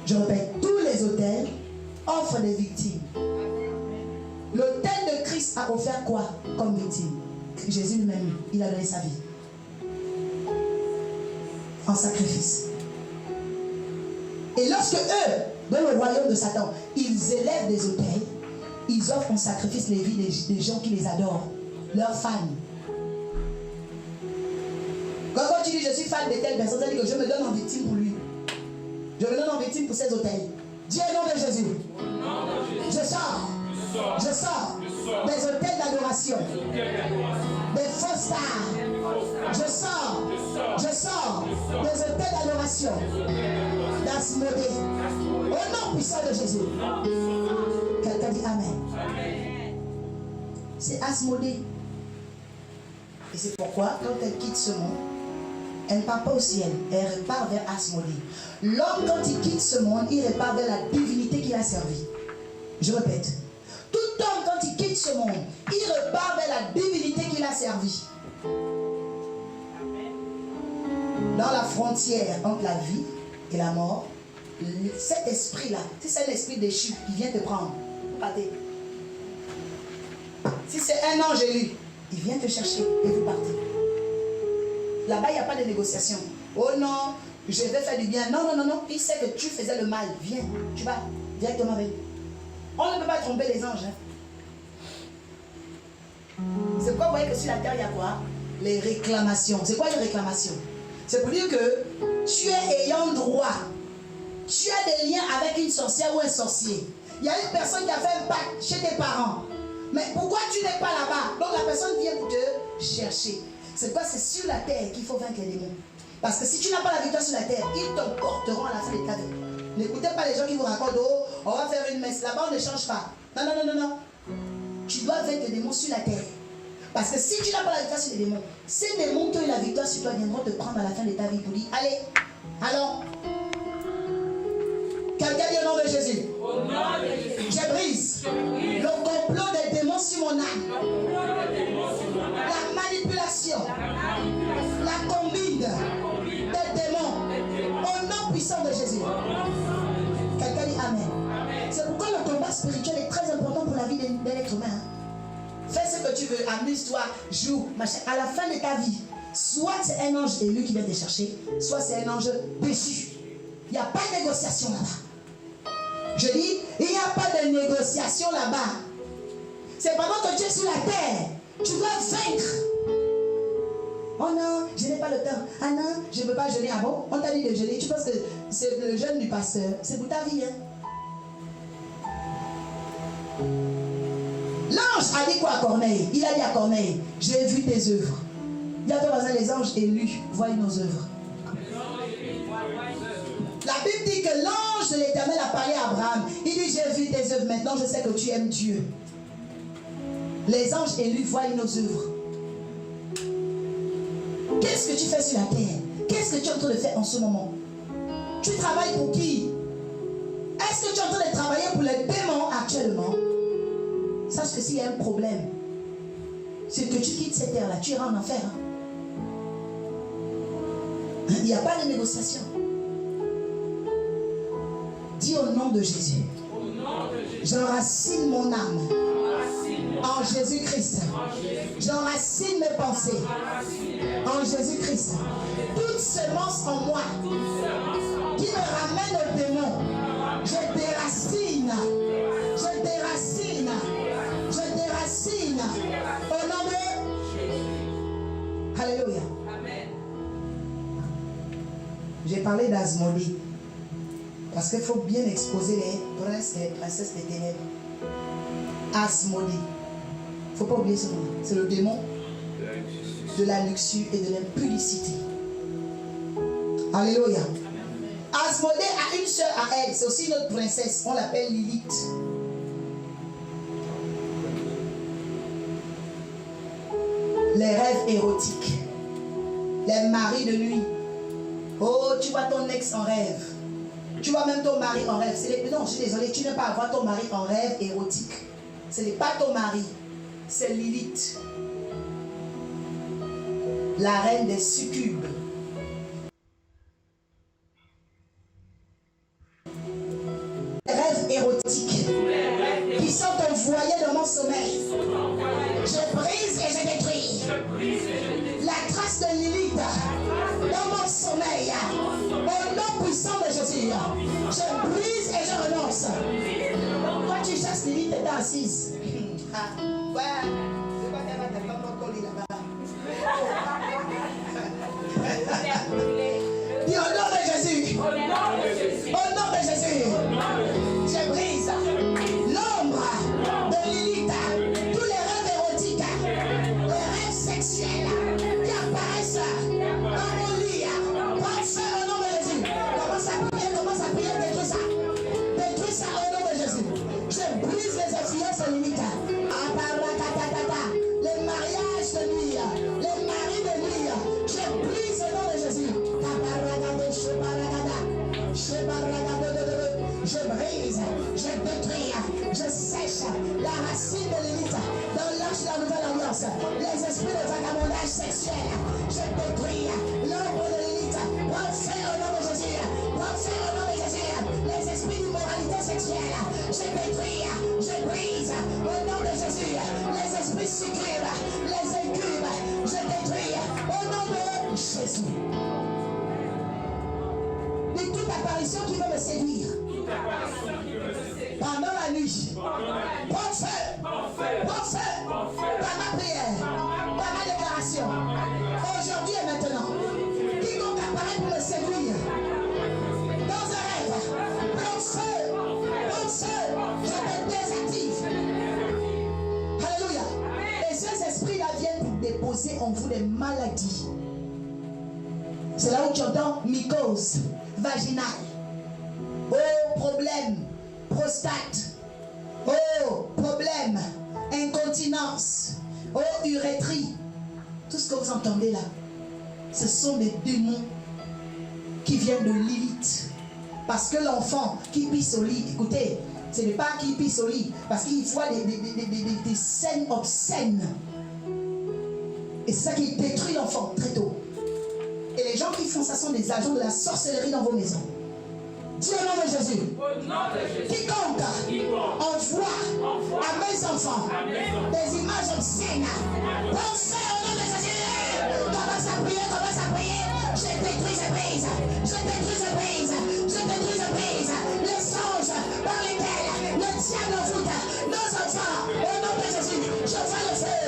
Je répète, tous les hôtels offrent des victimes. L'hôtel de Christ a offert quoi comme victime? Jésus lui-même, il a donné sa vie en sacrifice. Et lorsque eux, dans le royaume de Satan, ils élèvent des hôtels, ils offrent en sacrifice les vies des gens qui les adorent, leurs fans. Quand tu dis je suis fan de telle personne, ça dit que je me donne en victime pour lui. Je me donne en victime pour ces hôtels. Dis au nom de Jésus. Je sors des hôtels d'adoration, des fausses stars. Je sors des hôtels d'adoration d'Asmodée. Au nom puissant de Jésus. Quelqu'un dit Amen. C'est Asmodée. Et c'est pourquoi quand elle quitte ce monde, elle ne part pas au ciel, elle repart vers Asmodée. L'homme, quand il quitte ce monde, il repart vers la divinité qu'il a servi. Je répète, tout homme, quand il quitte ce monde, il repart vers la divinité qu'il a servi. Dans la frontière entre la vie et la mort, cet esprit-là, si c'est l'esprit déchu qui vient te prendre, vous partez. Si c'est un ange élu, il vient te chercher et vous partez. Là-bas, il n'y a pas de négociation. Oh non, je vais faire du bien. Non. Il sait que tu faisais le mal. Viens, tu vas directement avec. On ne peut pas tromper les anges. C'est pourquoi vous voyez que sur la terre, il y a quoi? Les réclamations. C'est quoi les réclamations? C'est pour dire que tu es ayant droit. Tu as des liens avec une sorcière ou un sorcier. Il y a une personne qui a fait un pacte chez tes parents. Mais pourquoi tu n'es pas là-bas? Donc la personne vient pour te chercher. C'est quoi? C'est sur la terre qu'il faut vaincre les démons. Parce que si tu n'as pas la victoire sur la terre, ils t'emporteront à la fin de ta vie. N'écoutez pas les gens qui vous racontent, oh, on va faire une messe. Là-bas, on ne change pas. Non, non, non, non, non. Tu dois vaincre les démons sur la terre. Parce que si tu n'as pas la victoire sur les démons, ces démons qui ont eu la victoire sur toi viendront te prendre à la fin de ta vie pour dire, allez, allons. Quelqu'un dit au nom de Jésus. Au nom de Jésus. Je brise le complot des démons sur mon âme. La manipulation. La combine des démons. Au nom puissant de Jésus. Quelqu'un dit Amen. C'est pourquoi le combat spirituel est très important pour la vie d'un être humain. Fais ce que tu veux, amuse-toi, joue, machin. À la fin de ta vie, soit c'est un ange élu qui vient te chercher, soit c'est un ange déçu. Il n'y a pas de négociation là-bas. Je dis, il n'y a pas de négociation là-bas. C'est pendant que tu es sur la terre, tu dois vaincre. Oh non, je n'ai pas le temps. Ah non, je ne peux pas jeûner. Ah bon? On t'a dit de jeûner. Tu penses que c'est le jeûne du pasteur? C'est pour ta vie. Hein? L'ange a dit quoi à Corneille? Il a dit à Corneille, j'ai vu tes œuvres. Il y a deux les anges élus voient nos œuvres. La Bible dit que l'ange de l'Éternel a parlé à Abraham. Il dit, j'ai vu tes œuvres, maintenant je sais que tu aimes Dieu. Les anges élus voient nos œuvres. Qu'est-ce que tu fais sur la terre? Qu'est-ce que tu es en train de faire en ce moment? Tu travailles pour qui? Est-ce que tu es en train de travailler pour les démons actuellement? Sache que s'il y a un problème, c'est que tu quittes cette terre-là, tu iras en enfer. Hein? Il n'y a pas de négociation. Dis au nom de Jésus. J'enracine mon âme en Jésus-Christ. J'enracine mes pensées en Jésus-Christ. Toute semence en moi qui me ramène au démon, je déracine. Je déracine. Je déracine. Au nom de... Alléluia. Amen. J'ai parlé d'Asmodée. Parce qu'il faut bien exposer les princes et les princesses des ténèbres. Asmodée. Il ne faut pas oublier ce nom. C'est le démon de la luxure et de l'impudicité. Alléluia. Asmodée a une sœur à elle. C'est aussi notre princesse. On l'appelle Lilith. Les rêves érotiques. Les maris de nuit. Oh, tu vois ton ex en rêve. Tu vois même ton mari en rêve. Non, je suis désolée, tu ne peux pas avoir ton mari en rêve érotique. Ce n'est pas ton mari, c'est Lilith. La reine des succubes. Les rêves érotiques qui sont envoyés dans mon sommeil. Je brise et je détruis. La trace de Lilith dans mon sommeil. Au nom puissant de Jésus. Je brise et je renonce. Donc toi tu chasses Lilith, t'es assise. Ah, ouais. C'est pas qu'elle va te faire mon colis là-bas. Dis au nom de Jésus. Au nom de Jésus. Je brise l'ombre de Lilith. Tous les rêves érotiques. Les rêves sexuels qui apparaissent dans mon lit. Prends feu au nom de Jésus. Commence à prier, détruis ça. Détruis ça au nom de Jésus. Je brise les influences de Lilith. Les mariages de nuit, les maris de nuit, je brise au nom de Jésus. Je brise, je détruis, je sèche la racine de Lilith dans l'arche de la nouvelle alliance. Les esprits de vagabondage sexuel, je détruis l'ombre de Lilith. Prends feu au nom de Jésus. Prends feu au nom de Jésus. Les esprits d'immoralité sexuelle, je détruis, je brise au nom de Jésus. Les esprits succubes, les incubes, je détruis au nom de Jésus. De toute apparition qui veut me séduire pendant la nuit, prends feu, prends feu, pendant ma prière, par ma déclaration, aujourd'hui et maintenant, quiconque apparaît pour me séduire, dans un rêve, dans ce, je te désactive. Alléluia. Et ces esprits-là viennent déposer en vous des maladies. C'est là où tu entends mycose vaginale. Oh, problème, prostate. Oh, problème, incontinence. Oh, urétrie. Tout ce que vous entendez là, ce sont des démons qui viennent de Lilith. Parce que l'enfant qui pisse au lit, écoutez, ce n'est pas qu'il pisse au lit, parce qu'il voit des scènes obscènes. Et c'est ça qui détruit l'enfant très tôt. Et les gens qui font ça sont des agents de la sorcellerie dans vos maisons. Dis au nom de Jésus. Quiconque envoie à mes enfants des images obscènes, pensez au nom de Jésus. Commence à prier. Je détruis, je brise. Les songes par lesquels le diable envoûte nos enfants, au nom de Jésus. Je fais le feu.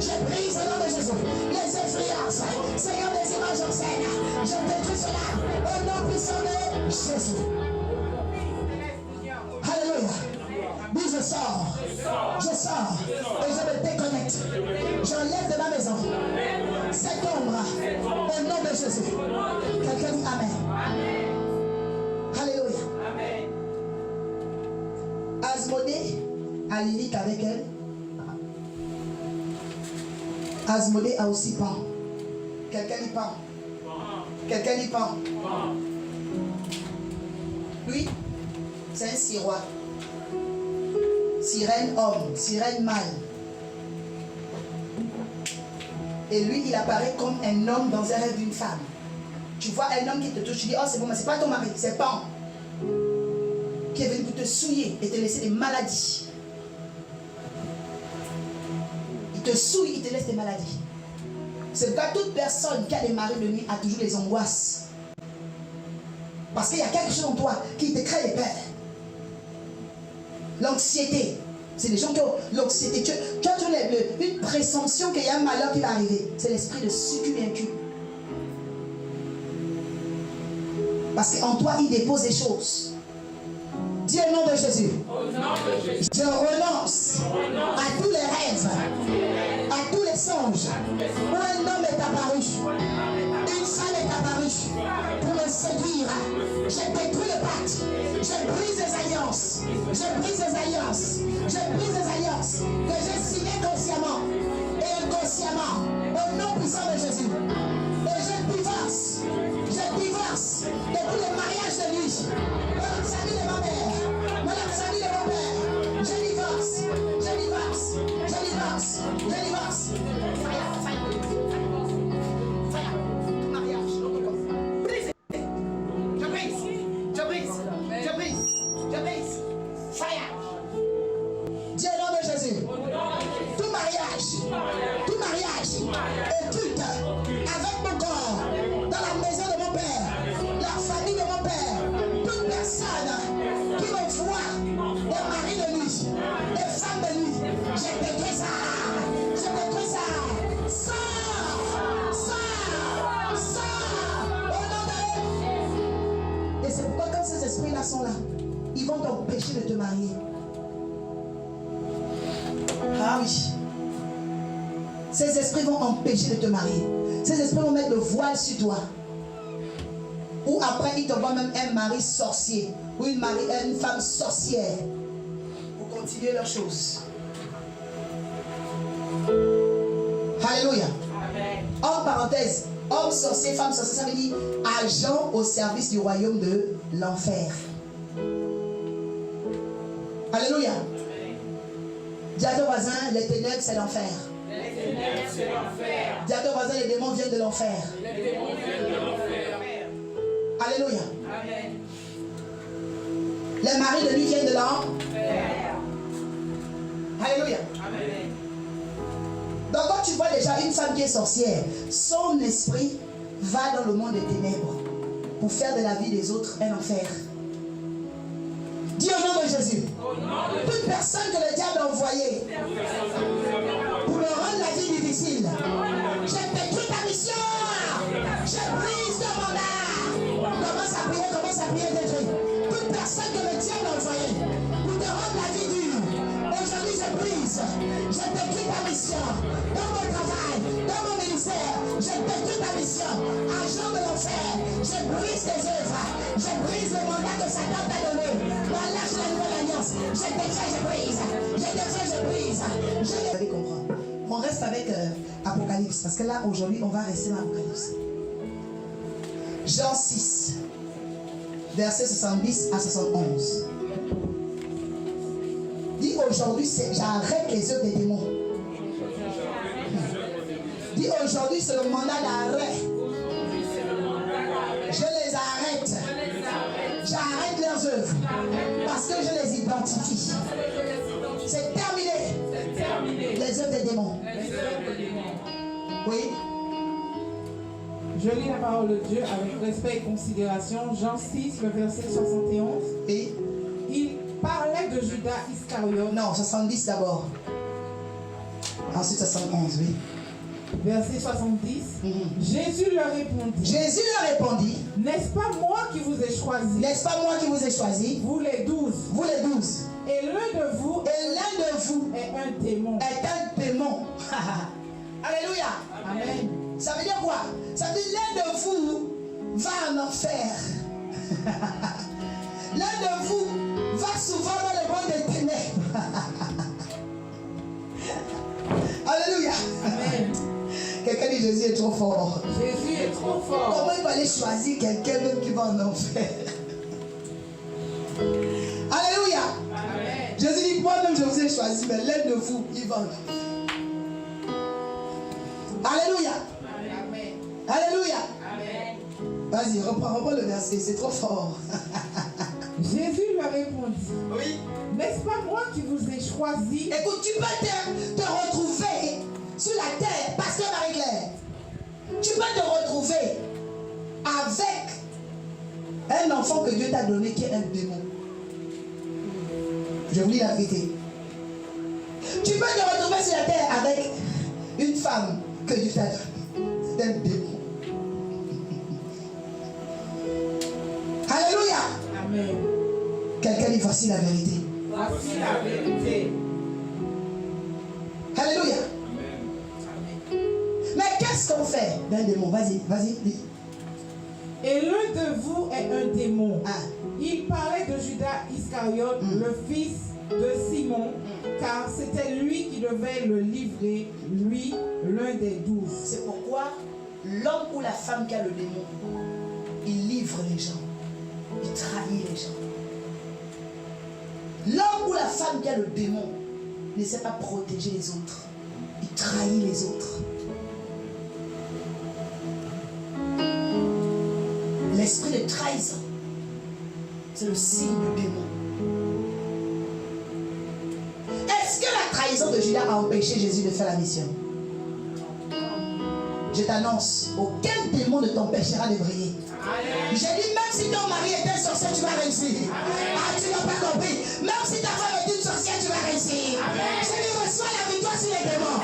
Je brise au nom de Jésus les influences, Seigneur, des images obscènes. Je détruis cela au nom puissant de Jésus. Alléluia. Dis je sors et je me déconnecte. J'enlève de ma maison cette ombre au nom de Jésus. Quelqu'un dit Amen. Alléluia. Asmodée a Lilith avec elle. Asmodée a aussi Pan. Quelqu'un dit Pan. Quelqu'un dit Pan. Lui, c'est un sirois. Sirène homme, sirène mâle. Et lui, il apparaît comme un homme dans un rêve d'une femme. Tu vois un homme qui te touche, tu dis, oh c'est bon, mais c'est pas ton mari, c'est Pan. Qui est venu pour te souiller et te laisser des maladies. Il te souille, il te laisse des maladies. C'est le cas, toute personne qui a des maris de nuit a toujours des angoisses. Parce qu'il y a quelque chose en toi qui te crée des peurs. L'anxiété. C'est des gens qui ont l'anxiété. Tu as toujours une présomption qu'il y a un malheur qui va arriver. C'est l'esprit de succube et incube. Parce qu'en toi, il dépose des choses. Dis au nom de Jésus. Je renonce à tous les rêves, à tous les songes où un homme est apparu, une femme est apparue pour me séduire. Je détruis le pacte, je brise les alliances, que j'ai signées consciemment et inconsciemment au nom puissant de Jésus. Et je divorce de tous les mariages de nuit, de la famille de ma mère, de la famille de mon père. Je divorce. Mariage, brisé. Je brise. Fire. Dis au nom de Jésus. Tout mariage occulte avec mon corps dans la maison de mon père, la famille de mon père, toute personne qui me voit des maris de nuit, des femmes de nuit, je détruis ça. Sors au nom de... Et c'est pourquoi quand ces esprits-là sont là, ils vont t'empêcher de te marier. Ah oui. Ces esprits vont empêcher de te marier. Ces esprits vont mettre le voile sur toi. Ou après, ils t'envoient même un mari sorcier. Ou une femme sorcière. Pour continuer leurs choses. Alléluia. Amen. En parenthèse, homme sorcier, femme sorcier, ça veut dire agent au service du royaume de l'enfer. Alléluia. Dis à ton voisin, les ténèbres c'est l'enfer. Dis à ton voisin, les démons viennent de l'enfer. Alléluia. Amen. Les maris de nuit viennent de l'enfer. Alléluia. Amen. Donc quand tu vois déjà une femme qui est sorcière, son esprit va dans le monde des ténèbres pour faire de la vie des autres un enfer. Dis au nom de Jésus. Toute personne que le diable a envoyée pour leur rendre la vie difficile, je détruis ta mission. Je brise ton mandat. Commence à prier, détruis. Toute personne que le diable a envoyée pour te rendre la vie dure, aujourd'hui je brise. Je détruis ta mission. Dans mon travail, dans mon ministère, je détruis ta mission. Agent de l'enfer, je brise tes œuvres. Je brise le mandat que Satan t'a donné. Dans l'âge de la nouvelle alliance, je détruis, je brise. Je détruis, je brise. Vous allez comprendre. On reste avec Apocalypse, parce que là, aujourd'hui, on va rester dans Apocalypse. Jean 6, versets 70 à 71. Dis aujourd'hui, j'arrête les œuvres des démons. Dis aujourd'hui, c'est le mandat d'arrêt. Je les arrête. J'arrête leurs œuvres. Parce que je les identifie. C'est terminé. Les œuvres des démons. Oui. Je lis la parole de Dieu avec respect et considération. Jean 6, le verset 71. Et il parlait de Judas Iscariote. Non, 70 d'abord. Ensuite 71, oui. Verset 70. Jésus leur répondit. N'est-ce pas moi qui vous ai choisi? N'est-ce pas moi qui vous ai choisi? Vous les 12. Vous les 12. Et l'un de vous est un démon. Est un démon. Alléluia. Amen. Ça veut dire quoi? Ça veut dire l'un de vous va en enfer. L'un de vous va souvent dans le monde des ténèbres. Alléluia. Amen. Quelqu'un dit Jésus est trop fort. Jésus est trop fort. Comment il va aller choisir quelqu'un même qui va en enfer? Alléluia. Amen. Jésus dit moi-même je vous ai choisi, mais l'un de vous il va en enfer. Alléluia. Amen. Alléluia. Amen. Vas-y, reprends le verset, c'est trop fort. Jésus leur répondit. Oui. N'est-ce pas moi qui vous ai choisi? Écoute, tu peux te retrouver sur la terre, pasteur Marie-Claire. Tu peux te retrouver avec un enfant que Dieu t'a donné qui est un démon. Je vous dis la vérité. Tu peux te retrouver sur la terre avec une femme que Dieu t'a donnée. C'est un démon. Alléluia. Amen. Quelqu'un dit voici la vérité. Voici la vérité. Alléluia. Amen. Mais qu'est-ce qu'on fait d'un démon? Vas-y, dis. Et l'un de vous est un démon. Ah. Il parlait de Judas Iscariote, le fils de Simon, car c'était lui qui devait le livrer, lui, l'un des 12. C'est pourquoi l'homme ou la femme qui a le démon, il livre les gens. Il trahit les gens. L'homme ou la femme qui a le démon ne sait pas protéger les autres. Il trahit les autres. L'esprit de trahison, c'est le signe du démon. Est-ce que la trahison de Judas a empêché Jésus de faire la mission? Je t'annonce, aucun démon ne t'empêchera de briller. J'ai dit, même si ton mari est un sorcier, tu vas réussir. Ah, tu n'as pas compris. Même si ta femme est une sorcière, tu vas réussir. J'ai dit, reçois la victoire sur les démons.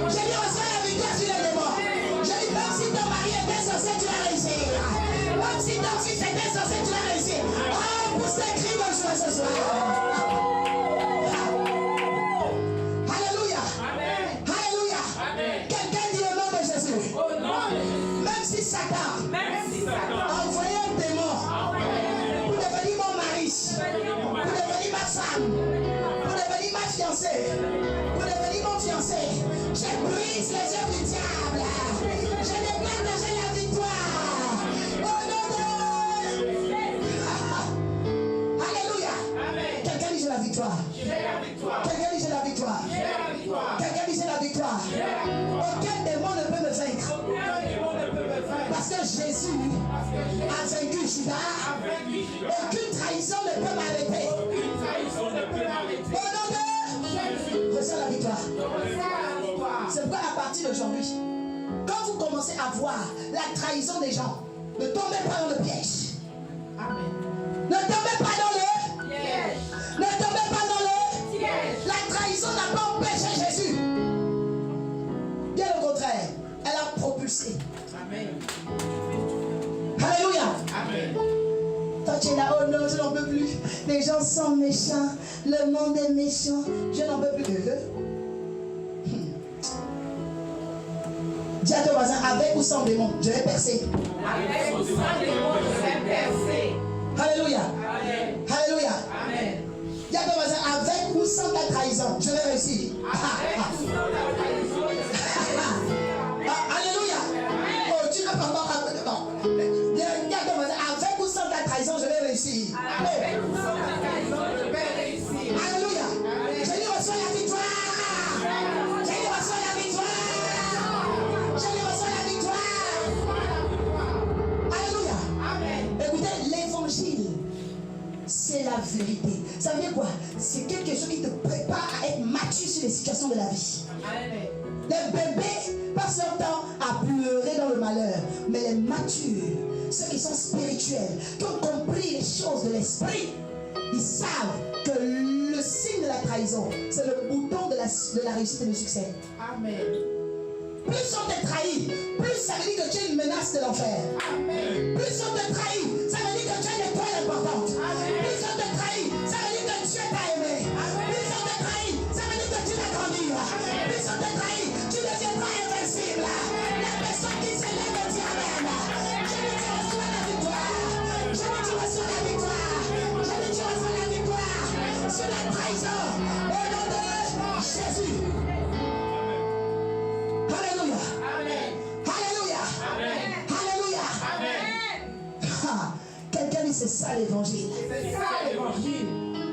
J'ai dit, reçois la victoire sur les démons. J'ai dit, même si ton mari est un sorcier, tu vas réussir. Même si ton fils est un sorcier, tu vas réussir. Oh, pousse tes cris de joie ce soir. Alléluia. Alléluia. Quelqu'un dit au nom de Jésus. Même si Satan a envoyé un démon pour devenir mon mari, pour devenir ma femme, pour devenir ma fiancée, pour devenir mon fiancé, je brise les œuvres du diable. Je déclare que j'ai la victoire. Au nom de... Alléluia. Quelqu'un dit j'ai la victoire. Quelqu'un dit j'ai la victoire. Quelqu'un dit j'ai la victoire. Aucun démon ne peut me vaincre. Parce que Jésus a vaincu Judas. Aucune trahison ne peut m'arrêter. Au nom de Jésus, reçois la victoire. C'est pourquoi à partir d'aujourd'hui, quand vous commencez à voir la trahison des gens, ne tombez pas dans le piège. Amen. Ne tombez pas dans le... Yes. Ne tombez pas dans le... Yes. La trahison n'a pas empêché Jésus. Bien au contraire, elle a propulsé. Amen. Alléluia. Amen. Toi tu es là, oh non, je n'en peux plus. Les gens sont méchants. Le monde est méchant. Je n'en peux plus. Dis à ton voisin, avec ou sans démon, je vais percer. Avec ou sans démon, je vais percer. Alléluia. Amen. Alléluia. Amen. Dis à ton voisin, avec ou sans ta trahison, je vais réussir. Avec ou sans ta trahison, je vais Alléluia. Oh, tu n'as pas encore. Dis à ton voisin, avec ou sans ta trahison, je vais réussir. Avec ou sans ta trahison, je vais réussir. Alléluia. Je lui reçois la victoire. Je lui reçois la victoire. Je lui reçois la victoire. Alléluia. Amen. Écoutez, l'évangile, c'est la vérité. Ça veut dire quoi? C'est quelque chose qui te prépare à être mature sur les situations de la vie. Amen. Les bébés passent leur temps à pleurer dans le malheur, mais les matures, ceux qui sont spirituels, qui ont compris les choses de l'esprit, ils savent que le signe de la trahison, c'est le bouton de la réussite et du succès. Amen. Plus on te trahit, plus ça veut dire que tu es une menace de l'enfer. Amen. Plus on te trahit, ça veut dire que tu as une étoile importante. Plus on te trahit, ça veut dire que Dieu t'a aimé. Plus on te trahit, ça veut dire que tu vas grandir. Plus on te trahit, tu deviendras invincible. La personne qui se lève dit Amen. Je dis tu reçois la victoire. Je dis tu reçois la victoire. Je dis tu reçois la victoire sur la trahison. Au nom de Jésus. Alléluia. Amen. Alléluia. Amen. Alléluia. Amen. Ah, quelqu'un dit c'est ça l'évangile. C'est ça l'évangile.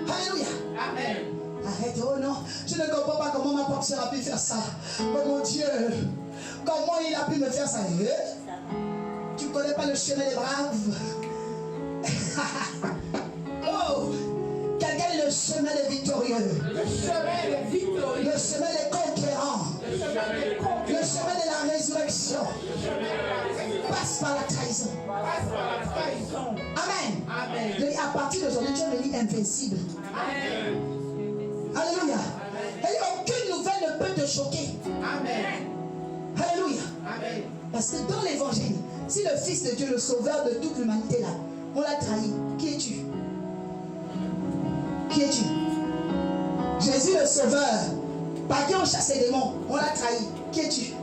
Alléluia. Amen. Arrête, oh non, je ne comprends pas comment ma portière a pu faire ça. Oh mon Dieu, comment il a pu me faire ça? Tu ne connais pas le chemin des braves? Oh, quelqu'un dit le chemin des victorieux. Le chemin des victorieux. Le chemin des conquérants. Le chemin des conquérants. Le chemin de la résurrection passe par la trahison. Passe par la trahison. Amen. Amen. Je dis, à partir d'aujourd'hui, tu es devenu invincible. Amen. Alléluia. Et aucune nouvelle ne peut te choquer. Amen. Alléluia. Amen. Parce que dans l'évangile, si le Fils de Dieu, le Sauveur de toute l'humanité là, on l'a trahi, qui es-tu? Qui es-tu? Jésus le Sauveur, par qui on chasse les démons, on l'a trahi, qui es-tu?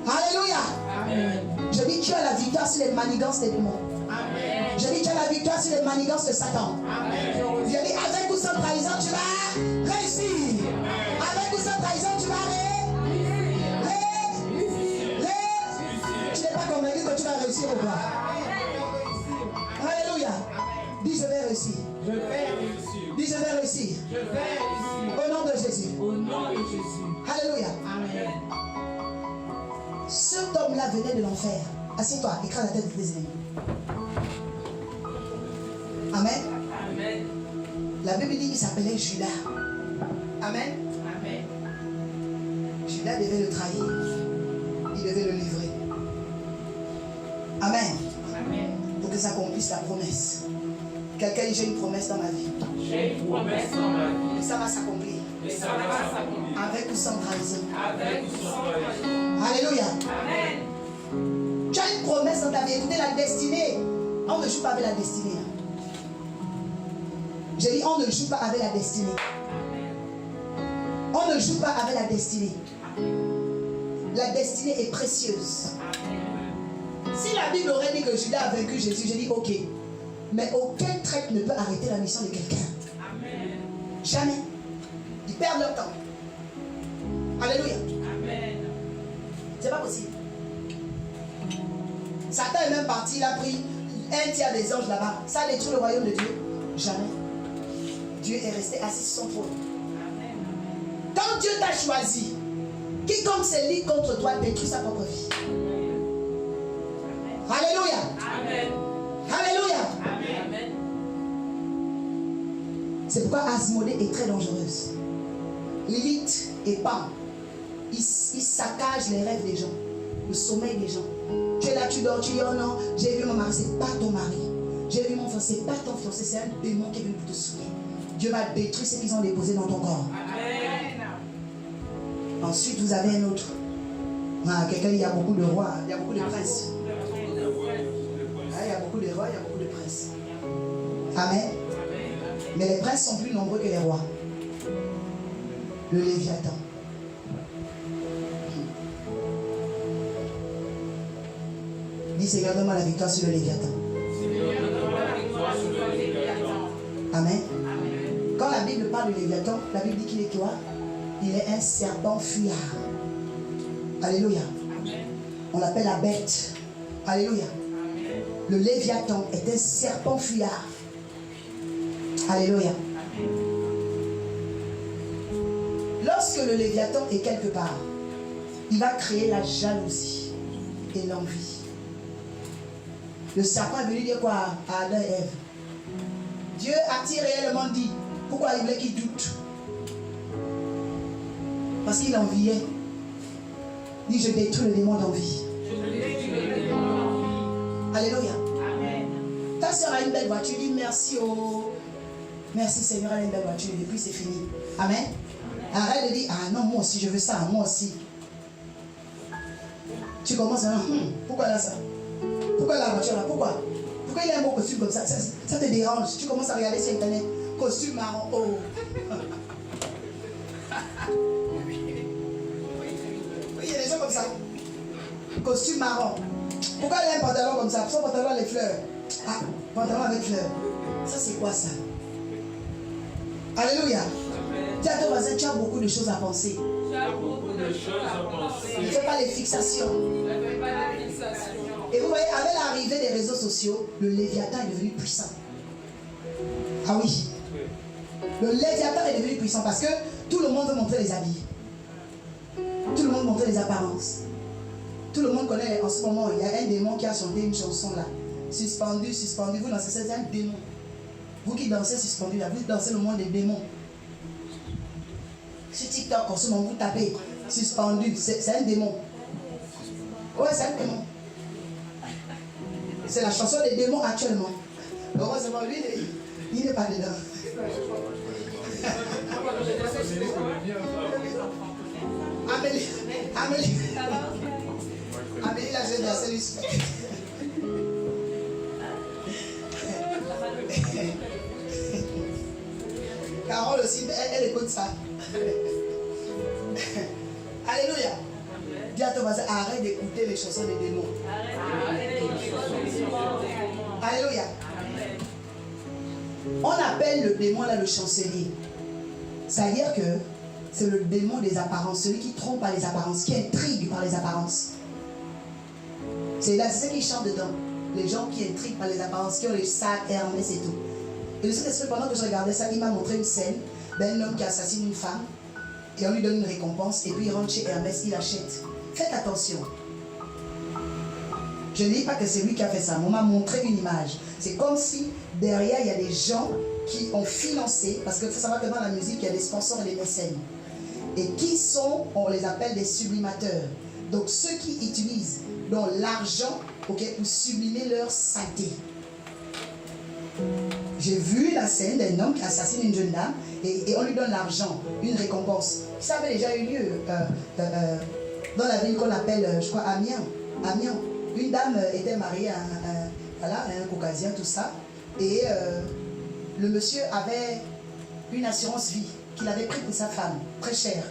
Alléluia. Amen. Je dis tu as la victoire sur les manigances des démons. Amen. Je dis tu as la victoire sur les manigances de Satan. Amen. Je dis avec ou sans trahison tu vas réussir. Avec ou sans trahison tu vas tu n'es pas convaincu que tu vas réussir ou pas? Alléluia. Dis je vais réussir. Je vais réussir. Dis je vais réussir. Je vais réussir. Au nom de Jésus. Au nom de Jésus. Alléluia. Amen. Cet homme-là venait de l'enfer. Assieds-toi, écrase la tête de tes ennemis. Amen. Amen. La Bible dit qu'il s'appelait Judas. Amen. Amen. Judas devait le trahir. Il devait le livrer. Amen. Amen. Pour que s'accomplisse la promesse. Quelqu'un dit j'ai une promesse dans ma vie. J'ai une promesse dans ma vie. Et ça va s'accomplir. Et ça va s'accomplir. Avec ou sans trahison. Avec ou sans trahison. Alléluia. Amen. Tu as une promesse dans ta vie. Écoutez, la destinée. On ne joue pas avec la destinée. J'ai dit, on ne joue pas avec la destinée. On ne joue pas avec la destinée. La destinée est précieuse. Si la Bible aurait dit que Judas a vaincu Jésus, j'ai dit ok. Mais aucun trait ne peut arrêter la mission de quelqu'un. Amen. Jamais. Ils perdent leur temps. Alléluia. Amen. C'est pas possible. Satan est même parti, il a pris un tiers des anges là-bas. Ça a détruit le royaume de Dieu. Jamais. Dieu est resté assis sur son trône. Amen. Quand Dieu t'a choisi, quiconque se lie contre toi détruit sa propre vie. Alléluia. Amen. Alléluia. Amen. C'est pourquoi Asmodée est très dangereuse. Lilith et Pan, ils saccagent les rêves des gens, le sommeil des gens. Tu es là, tu dors, tu dis, oh non, j'ai vu mon mari, c'est pas ton mari. J'ai vu mon fiancé, c'est pas ton fiancé, c'est un démon qui est venu pour te souiller. Dieu va détruire ce qu'ils ont déposé dans ton corps. Amen. Ensuite, vous avez un autre. Ah, quelqu'un, il y a beaucoup de rois, il y a beaucoup de princes. Ah, il y a beaucoup de rois, il y a beaucoup de princes. Amen. Mais les princes sont plus nombreux que les rois. Le Léviathan. Dis Seigneur, donne-moi la victoire sur le Léviathan. Amen. Quand la Bible parle de Léviathan, la Bible dit qu'il est quoi? Il est un serpent fuyard. Alléluia. On l'appelle la bête. Alléluia. Le Léviathan est un serpent fuyard. Alléluia. Lorsque le Léviathan est quelque part, il va créer la jalousie et l'envie. Le serpent est venu dire quoi à Adam et Ève? Dieu a-t-il réellement dit? Pourquoi il voulait qu'ils doutent? Parce qu'il enviait. Il dit, je détruis le démon d'envie. Alléluia. Amen. Ta soeur a une belle voiture, dis merci au... Merci Seigneur, elle a une belle voiture, et puis c'est fini. Amen. Arrête de dire, ah non, moi aussi je veux ça, moi aussi. Tu commences à dire, pourquoi là ça? Pourquoi la voiture là? Pourquoi? Pourquoi il a un beau costume comme ça? Ça te dérange. Tu commences à regarder sur internet, costume marron, oh. Il y a des gens comme ça. Costume marron. Pourquoi il a un pantalon comme ça? Son pantalon a les fleurs. Ah, pantalon avec fleurs. Ça c'est quoi ça? Alléluia. Dis à ton voisin, tu as beaucoup de choses à penser. Ne fais pas les fixations. Et vous voyez, avec l'arrivée des réseaux sociaux, le Léviathan est devenu puissant. Ah oui. Le Léviathan est devenu puissant parce que tout le monde veut montrer les habits. Tout le monde montre les apparences. Tout le monde connaît, en ce moment, il y a un démon qui a chanté une chanson là. Suspendu, suspendu. Vous dansez, c'est un démon. Vous qui dansez suspendu là, vous dansez le monde des démons. Sur TikTok, en ce moment, vous tapez suspendu, c'est un démon. Ouais, c'est un démon. C'est la chanson des démons actuellement. Heureusement, lui, il n'est pas dedans. Amélie, la jeune danseuse lui suit. Carole aussi, elle écoute ça. Alléluia. Dis à ton voisin, arrête d'écouter les chansons des démons. Alléluia. On appelle le démon là le chancelier. C'est-à-dire que c'est le démon des apparences, celui qui trompe par les apparences, qui intrigue par les apparences. C'est là, c'est ce qui chante dedans. Les gens qui intriguent par les apparences, qui ont les sacs, Hermès et tout. Et le Saint-Esprit, pendant que je regardais ça, il m'a montré une scène d'un homme qui assassine une femme et on lui donne une récompense et puis il rentre chez Hermès, il achète. Faites attention. Je ne dis pas que c'est lui qui a fait ça, mais on m'a montré une image. C'est comme si derrière il y a des gens qui ont financé, parce qu'il faut savoir que dans la musique il y a des sponsors et des mécènes. Et qui sont, on les appelle des sublimateurs. Donc ceux qui utilisent donc l'argent, okay, pour sublimer leur saleté. J'ai vu la scène d'un homme qui assassine une jeune dame et on lui donne l'argent, une récompense. Ça avait déjà eu lieu dans la ville qu'on appelle, je crois, Amiens. Une dame était mariée à un Caucasien, tout ça. Et le monsieur avait une assurance vie qu'il avait pris pour sa femme, très chère.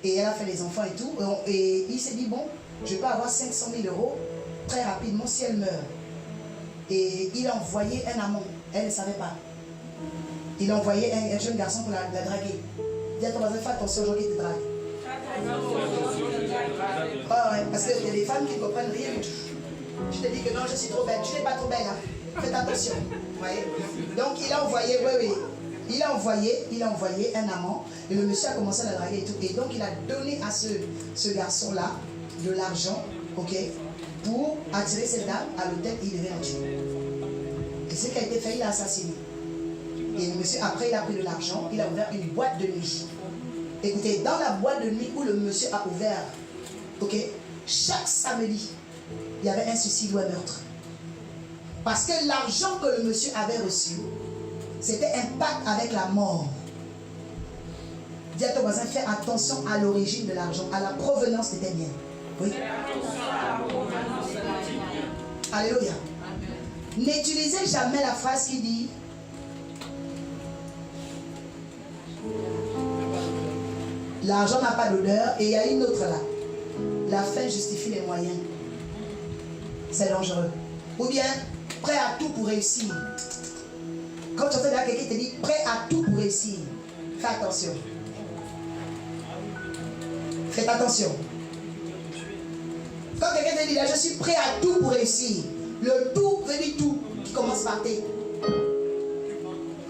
Et elle a fait les enfants et tout. Et il s'est dit, bon, je peux avoir 500 000 € très rapidement si elle meurt. Et il a envoyé un amant. Elle ne savait pas. Il a envoyé un jeune garçon pour la draguer. Dis à ton voisin, fais attention aux gens qui te draguent. Oh, ouais, parce qu'il y a des femmes qui ne comprennent rien du tout. Je te dis que non, je suis trop belle. Tu n'es pas trop belle. Hein. Faites attention. Ouais. Donc il a envoyé, il a envoyé un amant. Et le monsieur a commencé à la draguer et tout. Et donc il a donné à ce garçon-là de l'argent, ok, pour attirer cette dame à l'hôtel et il devait la tuer. Et ce qui a été fait, il a assassiné. Et le monsieur, après, il a pris de l'argent, il a ouvert une boîte de nuit. Écoutez, dans la boîte de nuit où le monsieur a ouvert, ok, chaque samedi, il y avait un suicide ou un meurtre. Parce que l'argent que le monsieur avait reçu, c'était un pacte avec la mort. Dis à ton voisin, fais attention à l'origine de l'argent, à la provenance de tes biens. Oui. Alléluia. N'utilisez jamais la phrase qui dit l'argent n'a pas d'odeur, et il y a une autre là. La fin justifie les moyens. C'est dangereux. Ou bien, prêt à tout pour réussir. Quand tu fais là, quelqu'un te dit prêt à tout pour réussir. Fais attention. Faites attention. Quand quelqu'un te dit là, je suis prêt à tout pour réussir. Le tout veut dire tout qui commence par T.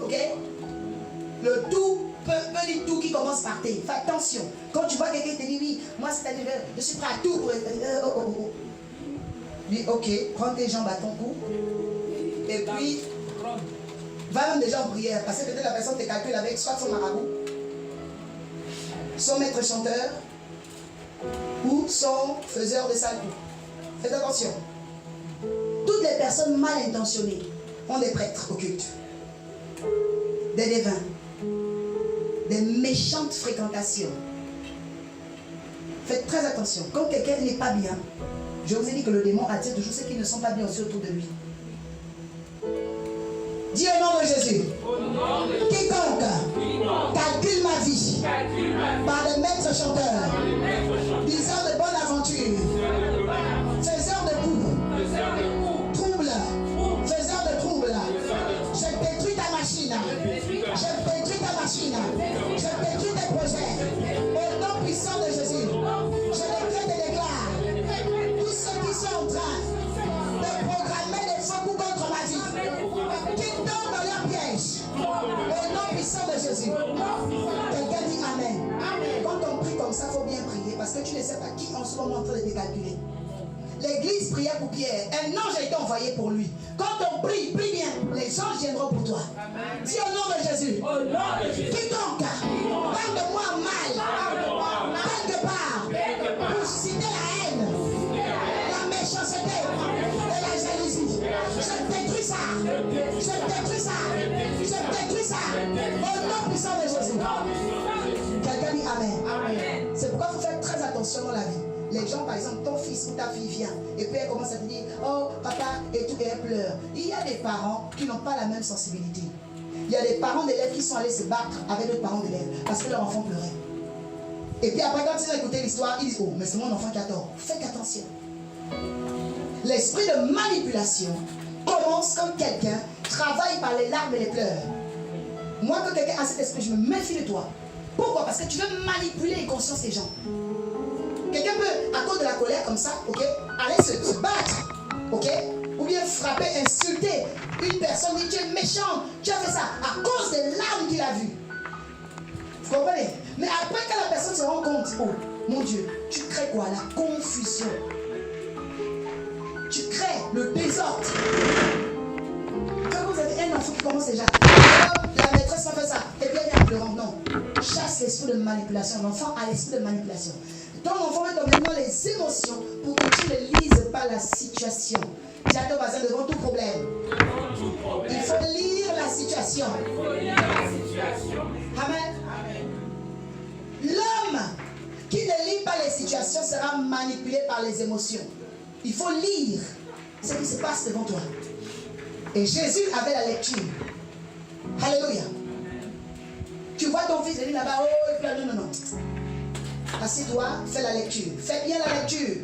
Ok? Le tout peut dire tout qui commence par T. Fais attention. Quand tu vois quelqu'un te dit oui, moi c'est-à-dire je suis prêt à tout pour Dis ok, prends tes jambes à ton cou. Et puis, va même déjà en prière. Parce que peut-être la personne te calcule avec soit son marabout, son maître chanteur, ou son faiseur de sale coup. Faites attention. Toutes les personnes mal intentionnées ont des prêtres occultes, des devins, des méchantes fréquentations. Faites très attention. Quand quelqu'un n'est pas bien, je vous ai dit que le démon attire toujours ceux qui ne sont pas bien aussi autour de lui. Dis au nom de Jésus. Quiconque calcule ma vie par des maîtres chanteurs, disant de bonne aventure, faiseur de coups, trouble, faiseur de trouble, je détruis ta machine, je détruis ta machine, je détruis tes projets. Au nom puissant de Jésus, je décrète et déclare tous ceux qui sont en train de programmer des faux coups contre ma vie, qui tombent dans leur piège. Au nom puissant de Jésus. Quelqu'un dit Amen. Quand on prie comme ça, il faut bien prier parce que tu ne sais pas qui en ce moment est en train de te calculer. L'église priait pour Pierre. Un ange a été envoyé pour lui. Quand on prie, prie bien. Les anges viendront pour toi. Dis au nom de Jésus. Quiconque parle de moi mal, quelque part, pour susciter la haine, la méchanceté et la jalousie. Je détruis ça. Je détruis ça. Je détruis ça. Au nom puissant de Jésus. Quelqu'un dit Amen. C'est pourquoi il faut faire très attention dans la vie. Les gens, par exemple, ton fils ou ta fille vient et puis elle commence à te dire oh papa et tout, et elle pleure. Il y a des parents qui n'ont pas la même sensibilité. Il y a des parents d'élèves qui sont allés se battre avec d'autres parents d'élèves parce que leur enfant pleurait. Et puis après, quand ils ont écouté l'histoire, ils disent oh, mais c'est mon enfant qui a tort. Faites attention. L'esprit de manipulation commence quand quelqu'un travaille par les larmes et les pleurs. Moi, quand quelqu'un a cet esprit, je me méfie de toi. Pourquoi? Parce que tu veux manipuler les consciences des gens. Quelqu'un peut, à cause de la colère comme ça, ok, aller se battre, ok, ou bien frapper, insulter une personne, dire tu es méchant, tu as fait ça à cause des larmes qu'il a vues. Vous comprenez? Mais après, quand la personne se rend compte, oh mon Dieu, tu crées quoi? La confusion. Tu crées le désordre. Quand vous avez un enfant qui commence déjà, la maîtresse m'a fait ça, et puis elle vient pleurant. Non, chasse l'esprit de manipulation. L'enfant a l'esprit de manipulation. Ton enfant va tomber dans les émotions pour que tu ne lises pas la situation. Dis à ton voisin devant tout problème. Il faut lire la situation. Amen. L'homme qui ne lit pas les situations sera manipulé par les émotions. Il faut lire ce qui se passe devant toi. Et Jésus avait la lecture. Alléluia. Tu vois ton fils venir là-bas, oh, il pleure. Non, non, non. Assieds-toi, fais la lecture. Fais bien la lecture.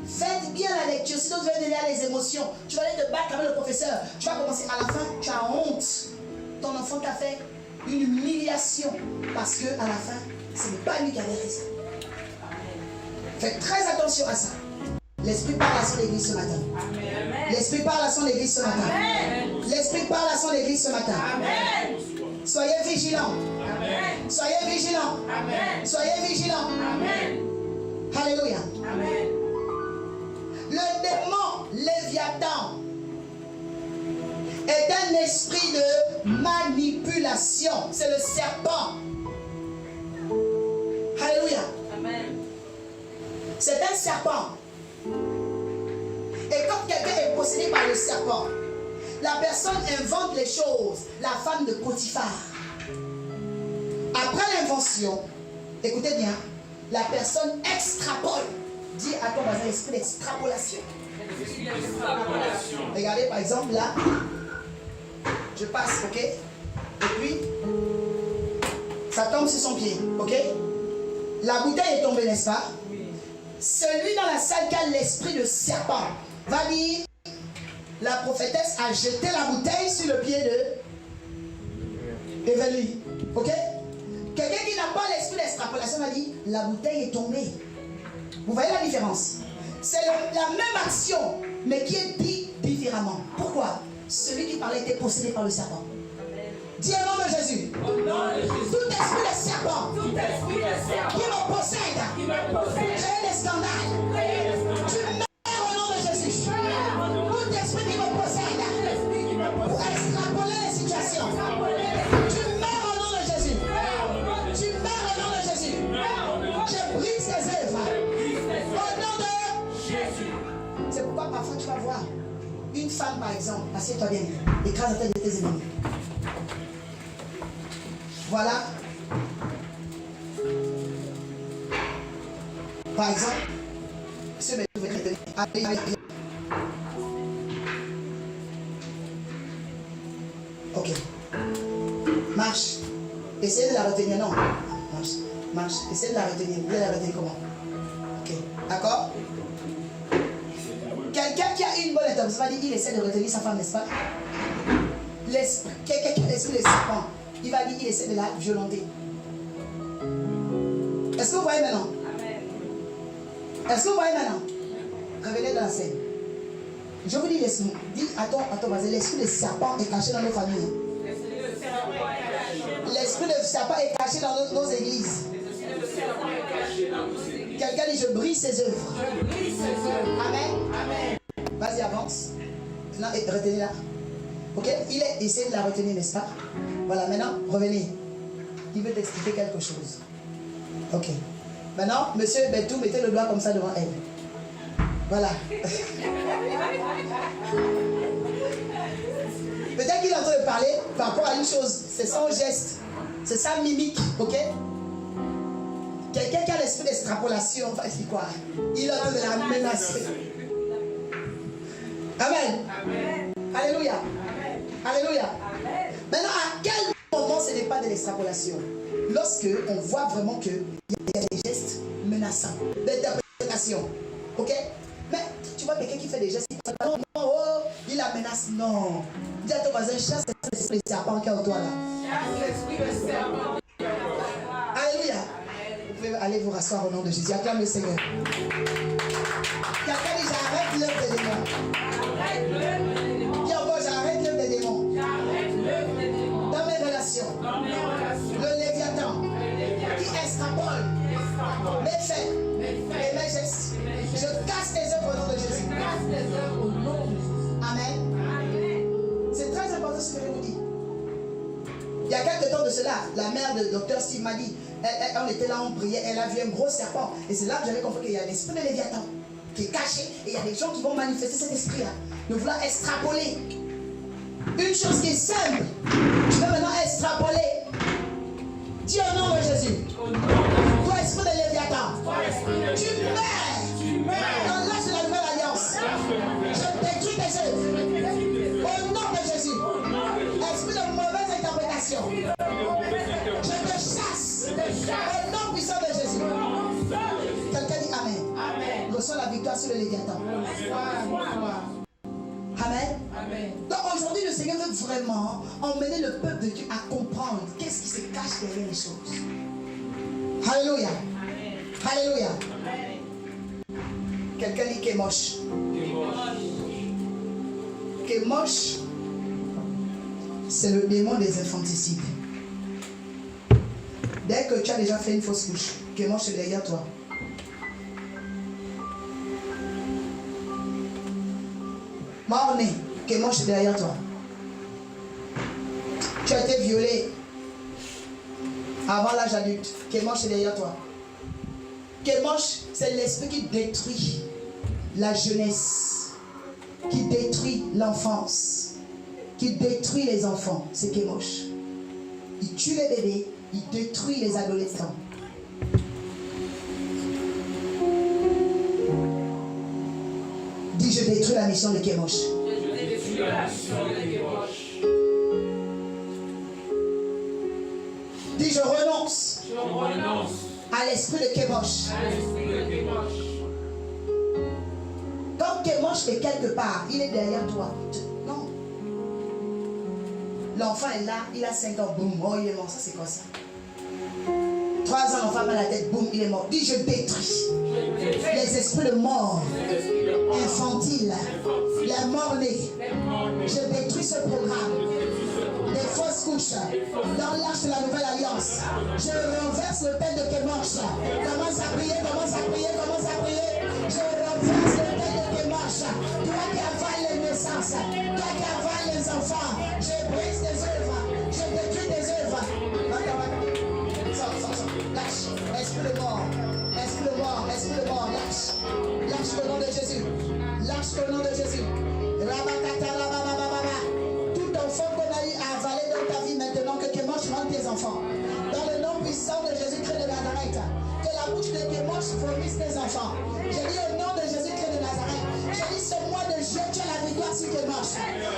Faites bien la lecture. Sinon, tu vas donner les émotions. Tu vas aller te battre avec le professeur. Tu vas commencer à la fin, tu as honte. Ton enfant t'a fait une humiliation. Parce que à la fin, ce n'est pas lui qui avait raison. Faites très attention à ça. L'Esprit parle à son église ce matin. L'Esprit parle à son église ce matin. L'Esprit parle à son église ce matin. Amen. Soyez vigilants. Amen. Soyez vigilants. Amen. Soyez vigilants. Amen. Alléluia. Amen. Le démon Léviathan est un esprit de manipulation. C'est le serpent. C'est un serpent. Et quand quelqu'un est possédé par le serpent, la personne invente les choses. La femme de Potiphar. Après l'invention, écoutez bien, la personne extrapole. Dis à ton voisin l'esprit d'extrapolation. Regardez par exemple là, je passe, ok? Et puis, ça tombe sur son pied, ok? La bouteille est tombée, n'est-ce pas? Celui dans la salle qui a l'esprit de serpent va dire, la prophétesse a jeté la bouteille sur le pied de Évelie, ok? Quelqu'un qui n'a pas l'esprit d'extrapolation va dire, la bouteille est tombée. Vous voyez la différence? C'est la même action, mais qui est dit différemment. Pourquoi? Celui qui parlait était possédé par le serpent. Dis au nom de Jésus. Tout esprit de serpent qui me possède, crée des scandales. Tu meurs au nom de Jésus. Tout esprit qui me possède pour extrapoler les situations. Tu meurs au nom de Jésus. Tu meurs au nom de Jésus. Je brise tes œuvres. Au nom de Jésus. C'est pourquoi parfois tu vas voir une femme par exemple, assieds-toi bien, écrase la tête de tes ennemis. Voilà. Par exemple, ce mec vous allez. Ok. Marche. Essayez de la retenir, non. Marche. Marche. Essayez de la retenir. Vous allez la retenir comment? Ok. D'accord? Quelqu'un qui a une bonne intention va dire il essaie de retenir sa femme, n'est-ce pas? Quelqu'un qui a l'esprit de serpent, il va dire il essaie de la violenter. Est-ce que vous voyez maintenant? Est-ce que vous voyez maintenant? Revenez dans la scène. Je vous dis l'esprit. Dis à ton voisin, l'esprit de serpent est caché dans nos familles. L'esprit de serpent est caché dans nos églises. Quelqu'un dit je brise ses œuvres. Amen. Amen. Vas-y, avance. Maintenant, retenez-la. Ok? Il est essayé de la retenir, n'est-ce pas? Voilà, maintenant, revenez. Il veut t'expliquer quelque chose. Ok. Maintenant, monsieur Betou, mettez le doigt comme ça devant elle. Voilà. Peut-être qu'il est en train de parler par rapport à une chose. C'est son geste. C'est sa mimique. Ok? Quelqu'un qui a l'esprit d'extrapolation, va dire quoi? Il est en train de la menacer. Amen. Amen. Alléluia. Amen. Alléluia. Amen. Maintenant, à quel moment ce n'est pas de l'extrapolation? Lorsque on voit vraiment qu'il y a des gestes menaçants, d'interprétation. Ok? Mais tu vois quelqu'un qui fait des gestes, non, oh, il la menace. Non. Dis à ton voisin, chasse l'esprit de serpent qui est en toi là. Chasse l'esprit de serpent. Alléluia. Vous pouvez aller vous rasseoir au nom de Jésus. Acclame le Seigneur. Quelqu'un dit j'arrête l'œuvre des démons. Dis encore j'arrête l'œuvre des démons. Dans mes relations. Le Léviathan qui extrapole mes faits et mes gestes. Je casse les œuvres au nom de Jésus. Amen. C'est très important ce que je vous dis. Il y a quelques temps de cela, la mère de docteur Steve m'a dit, on était là, on priait, elle a vu un gros serpent. Et c'est là que j'avais compris qu'il y a l'esprit de Léviathan qui est caché. Et il y a des gens qui vont manifester cet esprit-là. De vouloir extrapoler. Une chose qui est simple, tu vas maintenant extrapoler. Dis au nom de Jésus. Toi, esprit de Léviathan, tu meurs. Dans l'âge de la nouvelle alliance. Je détruis tes œuvres. Au nom de Jésus. Esprit de mauvaise interprétation. Je te chasse. Au nom puissant de Jésus. Quelqu'un dit Amen. Reçois la victoire sur le Léviathan. Amen. Donc aujourd'hui, le Seigneur veut vraiment emmener le peuple de Dieu à comprendre qu'est-ce qui se cache derrière les choses. Alléluia. Alléluia. Quelqu'un dit Kémosh. Kémosh, c'est le démon des infanticides. Dès que tu as déjà fait une fausse couche, Kémosh est derrière toi. Mort-né, Kémosh est derrière toi. Tu as été violé avant l'âge adulte, Kémosh est derrière toi. Kémosh, c'est l'esprit qui détruit la jeunesse, qui détruit l'enfance, qui détruit les enfants. C'est Kémosh. Il tue les bébés, il détruit les adolescents. Dis, je détruis la mission de Kémosh. Dis, je renonce à l'esprit de Kémosh. Quand Kémosh est quelque part, il est derrière toi. Non. L'enfant est là, il a 5 ans, boum, oh il est mort, ça c'est quoi ça? 3 ans, l'enfant a mal à la tête, boum, il est mort. Dis, je détruis les esprits de mort infantiles, les morts-nés. Je détruis ce programme. Les fausses couches dans l'arche de la nouvelle alliance. Je renverse le tel de Kémosh. Commence à prier, commence à prier, commence à prier. Je renverse le tel de Kémosh. Toi qui avales les naissances, toi qui avales les enfants, je brise des œuvres, je détruis des œuvres. Sors. Lâche, esprit de mort, esprit de mort, esprit de mort, lâche. Lâche au nom de Jésus. Lâche au nom de Jésus. Tout enfant qu'on a eu à avaler dans ta vie maintenant, que Kémosh rende tes enfants. Dans le nom puissant de Jésus-Christ de Nazareth, que la bouche de Kémosh vomisse tes enfants. Je dis au nom de Jésus-Christ de Nazareth, je dis ce mois de juin, tu as la victoire sur Kémosh.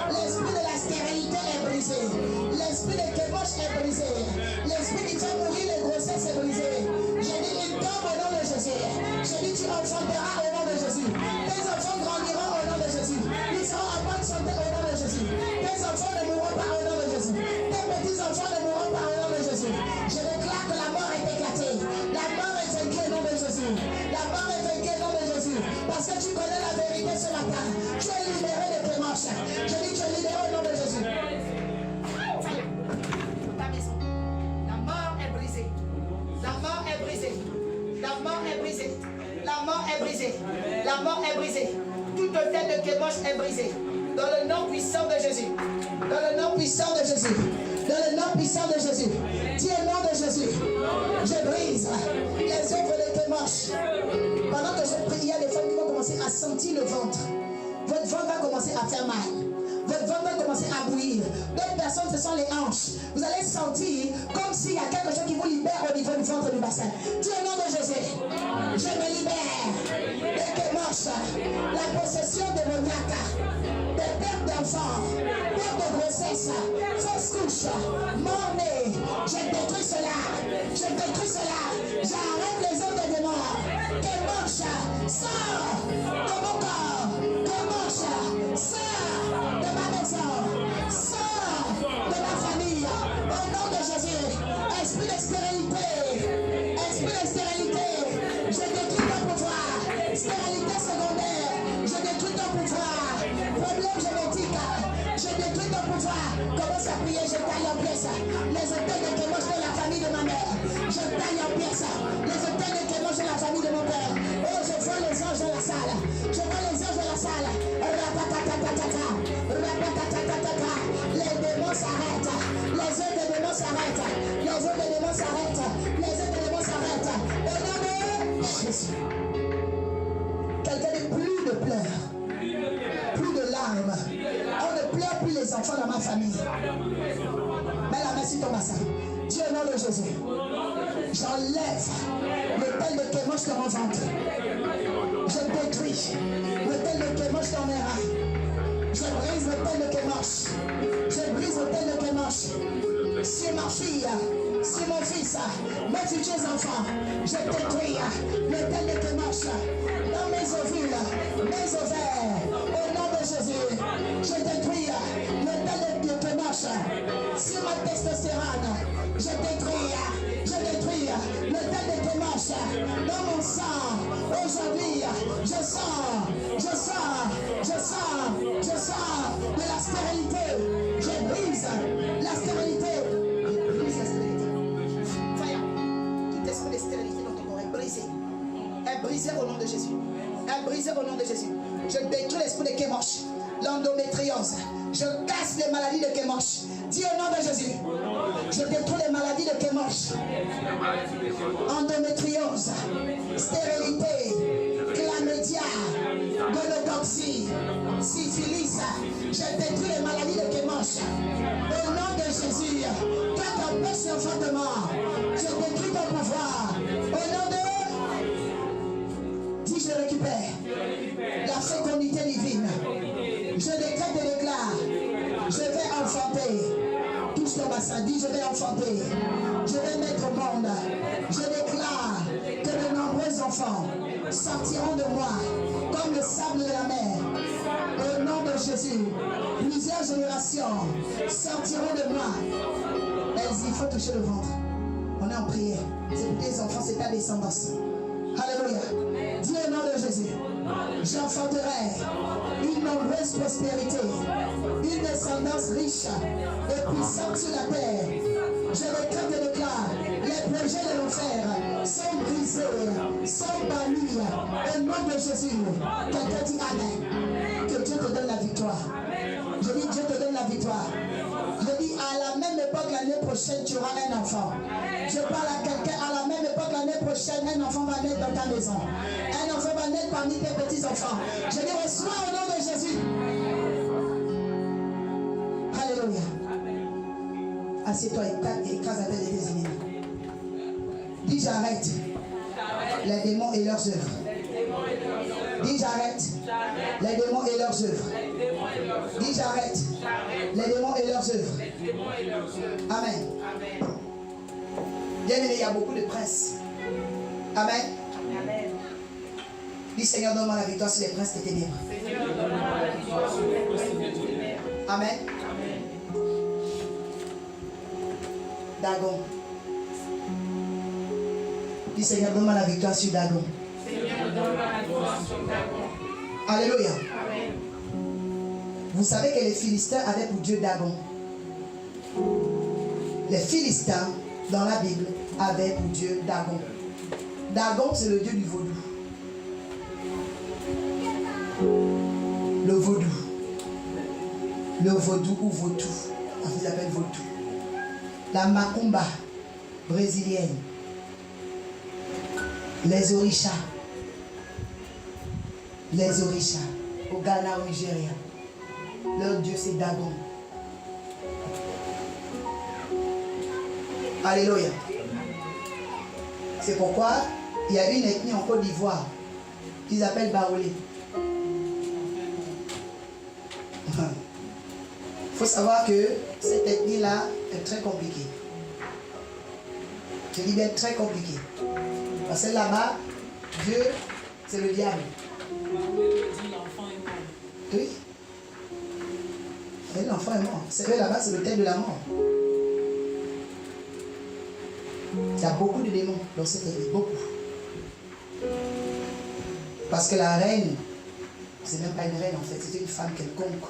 L'esprit de la stérilité est brisé. L'esprit de Kémosh est brisé. L'esprit qui fait mourir les grossesses est brisé. Je dis il tombe au nom de Jésus. Je dis tu enfanteras au nom de Jésus. Tes enfants grandiront au nom de Jésus. Ils seront en bonne santé au nom de Jésus. Tes enfants ne mourront pas au nom de Jésus. Tes petits-enfants ne mourront pas au nom de Jésus. Je déclare que la mort est éclatée. La mort est vaincue au nom de Jésus. La mort est vaincue au nom de Jésus. Parce que tu connais la vérité ce matin. Tu es libéré de Kémosh. Je dis tu es libéré au nom de Jésus. Ta maison. La mort est brisée. La mort est brisée. La mort est brisée. La mort est brisée. La mort est brisée. Tout hôtel de Kémosh est brisé. Dans le nom puissant de Jésus. Dans le nom puissant de Jésus. Dans le nom puissant de Jésus. Dis au nom de Jésus. Je brise les œuvres de Kémosh. Pendant que je prie, il y a des femmes qui vont commencer à sentir le ventre. Votre ventre va commencer à faire mal. Votre ventre va commencer à bouillir. D'autres personnes, ce sont les hanches. Vous allez sentir comme s'il y a quelque chose qui vous libère au niveau du ventre du bassin. Dis au nom de Jésus. Je me libère de Kémosh. La possession démoniaque. Des pertes d'enfants, pertes de grossesse, fausse couche, mort-né. Je détruis cela. Je détruis cela. J'arrête les œuvres des morts. Kémosh, sors de mon corps. Kémosh, sors de ma maison. Sors de ma famille. Au nom de Jésus. Esprit de stérilité. Esprit de stérilité. Je détruis ton pouvoir. Stérilité secondaire. Je détruis ton pouvoir. Problème génétique, je détruis ton pouvoir. Commence à prier, je taille en pièces les hôtels de Kémosh de la famille de ma mère. Je taille en pièces les hôtels de Kémosh de la famille de mon père. Oh, je vois les anges de la salle. Je vois les anges de la salle. Rapatatatata. Rapatatatata. Les démons s'arrêtent. Les œufs des démons s'arrêtent. Les œufs des démons s'arrêtent. Les œufs des démons s'arrêtent. Au nom de Jésus. Quelqu'un de plus de pleurs. Plus de larmes. On ne pleure plus les enfants dans ma famille. Mets la main sur ton bassin. Dis au nom de Jésus. J'enlève le tel de Kémosh dans mon ventre. Je détruis le tel de Kémosh dans mes reins. Je brise le tel de Kémosh. Je brise le tel de Kémosh. C'est ma fille. C'est mon fils. Mes futurs enfants. Je détruis le tel de Kémosh dans mes ovules, mes ovaires. Au nom de Jésus, je détruis le tel de Kémosh sur ma testostérone. Je détruis le tel de Kémosh dans mon sang. Aujourd'hui, je sens de la stérilité. Je brise la stérilité. Je brise la stérilité. Fire. Tout esprit de stérilité dans ton corps est brisé. Est brisé au nom de Jésus. Est brisé au nom de Jésus. Je détruis l'esprit de Kémosh. L'endométriose. Je casse chasse les maladies de Kémosh. Dis au nom de Jésus. Je détruis les maladies de Kémosh. Endométriose, stérilité, chlamydia, gonocoxie, syphilis. Je détruis les maladies de Kémosh. Au nom de Jésus, toi t'empêches l'enfantement. Je détruis ton pouvoir. Au nom de... Dis, je récupère la fécondité divine. Je décrète et déclare. Je vais enfanter. Touche ton bassin. Dis, je vais enfanter. Je vais mettre au monde. Je déclare que de nombreux enfants sortiront de moi comme le sable de la mer. Au nom de Jésus, plusieurs générations sortiront de moi. Il faut toucher le ventre. On est en prière. C'est pour tes enfants, c'est ta descendance. Alléluia. Dis au nom de Jésus. J'enfanterai une nombreuse prospérité, une descendance riche et puissante sur la terre. Je décrète et déclare, les projets de l'enfer sont brisés, sont bannis. Au nom de Jésus, quelqu'un dit Amen. Que Dieu te donne la victoire. Je dis Dieu te donne la victoire. Je dis à la même époque l'année prochaine tu auras un enfant. Je parle à quelqu'un à la même époque l'année prochaine un enfant va naître dans ta maison. Un enfant va naître parmi tes petits enfants. Je dis reçois au nom de Jésus. Alléluia. Assieds-toi et écrase la tête de tes ennemis. Dis j'arrête les démons et leurs œuvres. Dis j'arrête les démons et leurs œuvres. Dis j'arrête les démons et leurs œuvres. Amen. Bien aimé, il y a beaucoup de princes. Amen. Dis Seigneur, donne-moi la victoire sur les princes des ténèbres. Amen. Dagon. Dis Seigneur, donne-moi la victoire sur Dagon. Alléluia. Vous savez que les Philistins avaient pour Dieu Dagon. Les Philistins, dans la Bible, avaient pour Dieu Dagon. Dagon, c'est le dieu du vaudou. Le vaudou. Le vaudou ou vaudou. En fait, ils appellent vaudou. La macumba brésilienne. Les orishas. Les orishas. Au Ghana, au Nigeria. Leur dieu, c'est Dagon. Alléluia. C'est pourquoi il y a une ethnie en Côte d'Ivoire qu'ils appellent Baolé. Il faut savoir que cette ethnie-là est très compliquée. Je dis bien très compliquée. Parce que là-bas, Dieu, c'est le diable. Oui. Et l'enfant est mort. C'est vrai, là-bas, c'est le thème de la mort. Il y a beaucoup de démons dans cette église, beaucoup. Parce que la reine, c'est même pas une reine en fait, c'était une femme quelconque.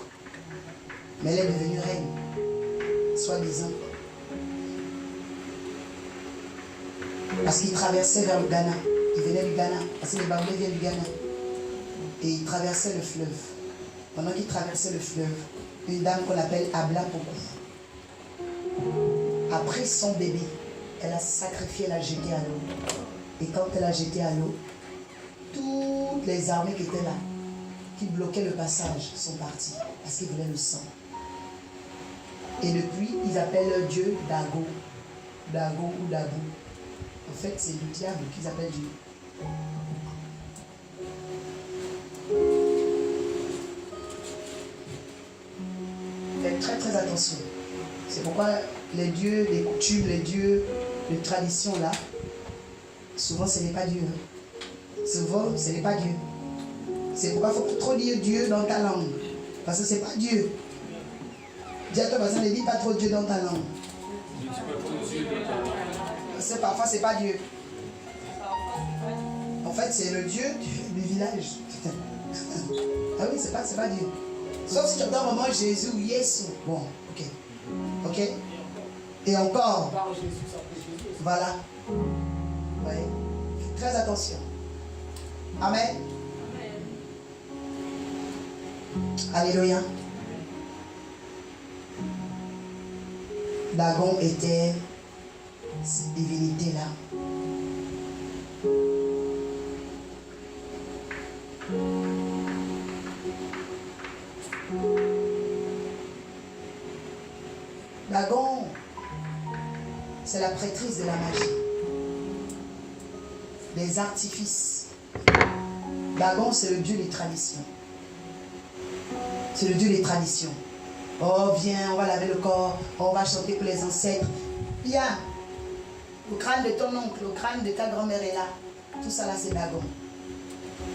Mais elle est devenue reine, soi-disant. Parce qu'il traversait vers le Ghana. Il venait du Ghana, parce que les Baoulés viennent du Ghana. Et il traversait le fleuve. Pendant qu'il traversait le fleuve, une dame qu'on appelle Abla Poko a pris son bébé. Elle a sacrifié, elle a jeté à l'eau. Et quand elle a jeté à l'eau, toutes les armées qui étaient là, qui bloquaient le passage, sont parties. Parce qu'ils voulaient le sang. Et depuis, ils appellent leur dieu Dago. Dago ou Dago. En fait, c'est le diable qu'ils appellent Dieu. Faites très très attention. C'est pourquoi les dieux des coutumes, les dieux de tradition là, souvent ce n'est pas Dieu. Souvent ce n'est pas Dieu. C'est pourquoi il faut pas trop dire Dieu dans ta langue. Parce que ce n'est pas Dieu. Dis à toi, parce que ne dis pas trop Dieu dans ta langue. Parce que parfois c'est pas Dieu. En fait c'est le Dieu du village. Ah oui, c'est pas Dieu. Sauf si tu entends un moment Jésus ou Jésus. Bon, ok. Ok. Et encore. Voilà. Oui. Très attention. Amen. Alléluia. Dagon était cette divinité-là. Dagon, c'est la prêtrise de la magie, des artifices. Dagon, c'est le dieu des traditions. C'est le dieu des traditions. Oh, viens, on va laver le corps, on va chanter pour les ancêtres. Viens, le crâne de ton oncle, le crâne de ta grand-mère est là. Tout ça là, c'est Dagon.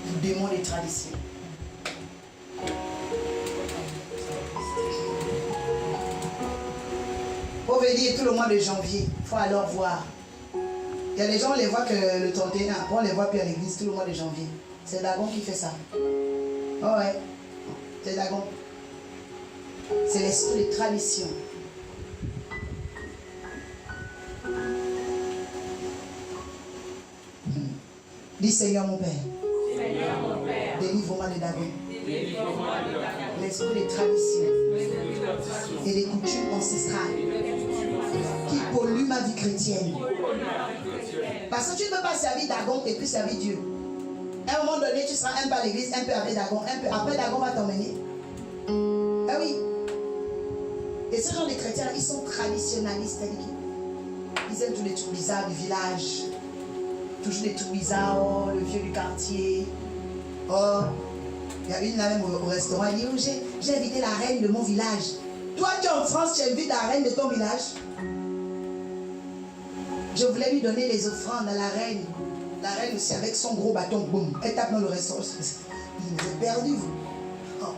Le démon des traditions. Pour venir tout le mois de janvier, il faut alors voir. Il y a des gens, on les voit que le 31, on les voit plus à l'église tout le mois de janvier. C'est Dagon qui fait ça. Oh ouais, c'est Dagon. C'est l'esprit de tradition. Dis Seigneur mon Père. Seigneur mon Père. Délivre-moi de Dagon. Délivre-moi de Dagon. L'esprit des traditions L'esprit de tradition. et des coutumes ancestrales qui polluent ma vie chrétienne. Parce que tu ne peux pas servir Dagon et puis servir Dieu. À un moment donné, tu seras un peu à l'église, un peu avec Dagon, un peu après Dagon va t'emmener. Ah oui. Et ce genre de chrétiens, ils sont traditionnalistes. Ils aiment tous les trucs bizarres du village. Toujours des trucs bizarres. Oh, le vieux du quartier. Oh, il y a une là même au restaurant. Elle dit, oh, j'ai invité la reine de mon village. Toi, tu es en France, tu invites la reine de ton village. Je voulais lui donner les offrandes à la reine. La reine aussi avec son gros bâton, boum. Elle tape dans le restaurant. Vous êtes perdu, vous. Oh.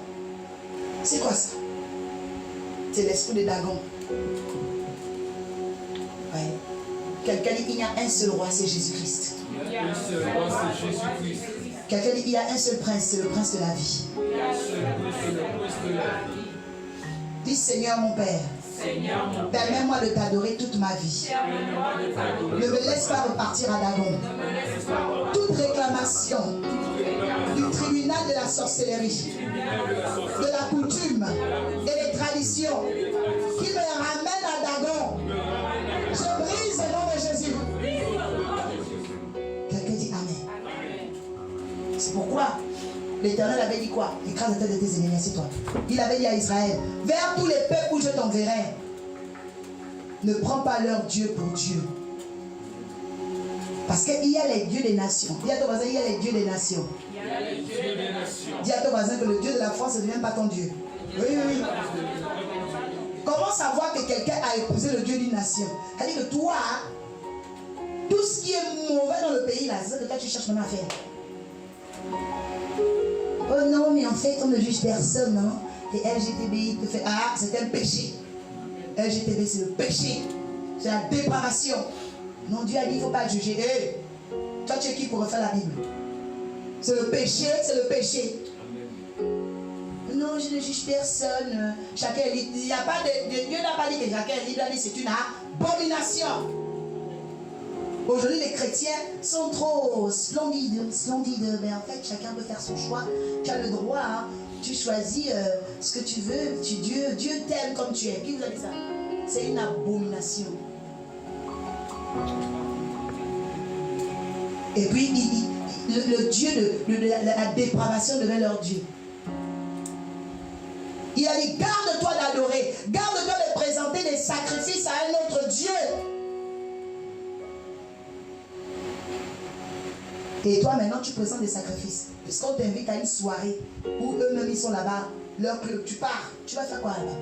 C'est quoi ça? C'est l'esprit de Dagon. Ouais. Quelqu'un dit il y a un seul roi, c'est Jésus-Christ. Il y a un seul roi, c'est Jésus-Christ. Quelqu'un dit il y a un seul prince, c'est le prince de la vie. Il y a un seul prince, c'est le prince de la vie. Dis Seigneur mon Père, Seigneur mon Père, permets-moi de t'adorer toute ma vie. permets-moi de t'adorer. Ne me laisse pas repartir à Dagon. Ne me laisse pas repartir. Toute réclamation du tribunal de la sorcellerie, de la coutume et des traditions qui me ramènent à Dagon, je brise au nom de Jésus. Quelqu'un dit Amen. C'est pourquoi l'Éternel avait dit quoi? Écrase la tête de tes ennemis, assieds-toi. Il avait dit à Israël, vers tous les peuples où je t'enverrai, ne prends pas leur Dieu pour Dieu. Parce qu'il y a les dieux des nations. Dis à ton voisin, il y a les dieux des nations. Il y a les dieux des nations. Dis à ton voisin que le Dieu de la France ne devient pas ton Dieu. Oui, oui, oui. Comment savoir que quelqu'un a épousé le Dieu d'une nation? C'est-à-dire que toi, tout ce qui est mauvais dans le pays, là, c'est ça que toi tu cherches maintenant à faire. Oh non, mais en fait, on ne juge personne, non? Et LGTBI te fait, ah, c'est un péché. LGTB, c'est le péché. C'est la dépravation. Non, Dieu a dit, il ne faut pas juger. Hey, toi, tu es qui pour refaire la Bible? C'est le péché, c'est le péché. Non, je ne juge personne. Chacun est libre. Il n'y a pas de, Dieu n'a pas dit que chacun est libre. Il a dit c'est une abomination. Aujourd'hui, les chrétiens sont trop splendides. Mais en fait, chacun peut faire son choix. Tu as le droit. Hein. Tu choisis ce que tu veux. Dieu t'aime comme tu es. Qui vous a dit ça? C'est une abomination. Et puis, le Dieu de la dépravation devait leur Dieu. Il a dit, garde-toi d'adorer, garde-toi de présenter des sacrifices à un autre Dieu. Et toi, maintenant, tu présentes des sacrifices. Puisqu'on t'invite à une soirée où eux-mêmes, ils sont là-bas, leur club, tu pars. Tu vas faire quoi là-bas?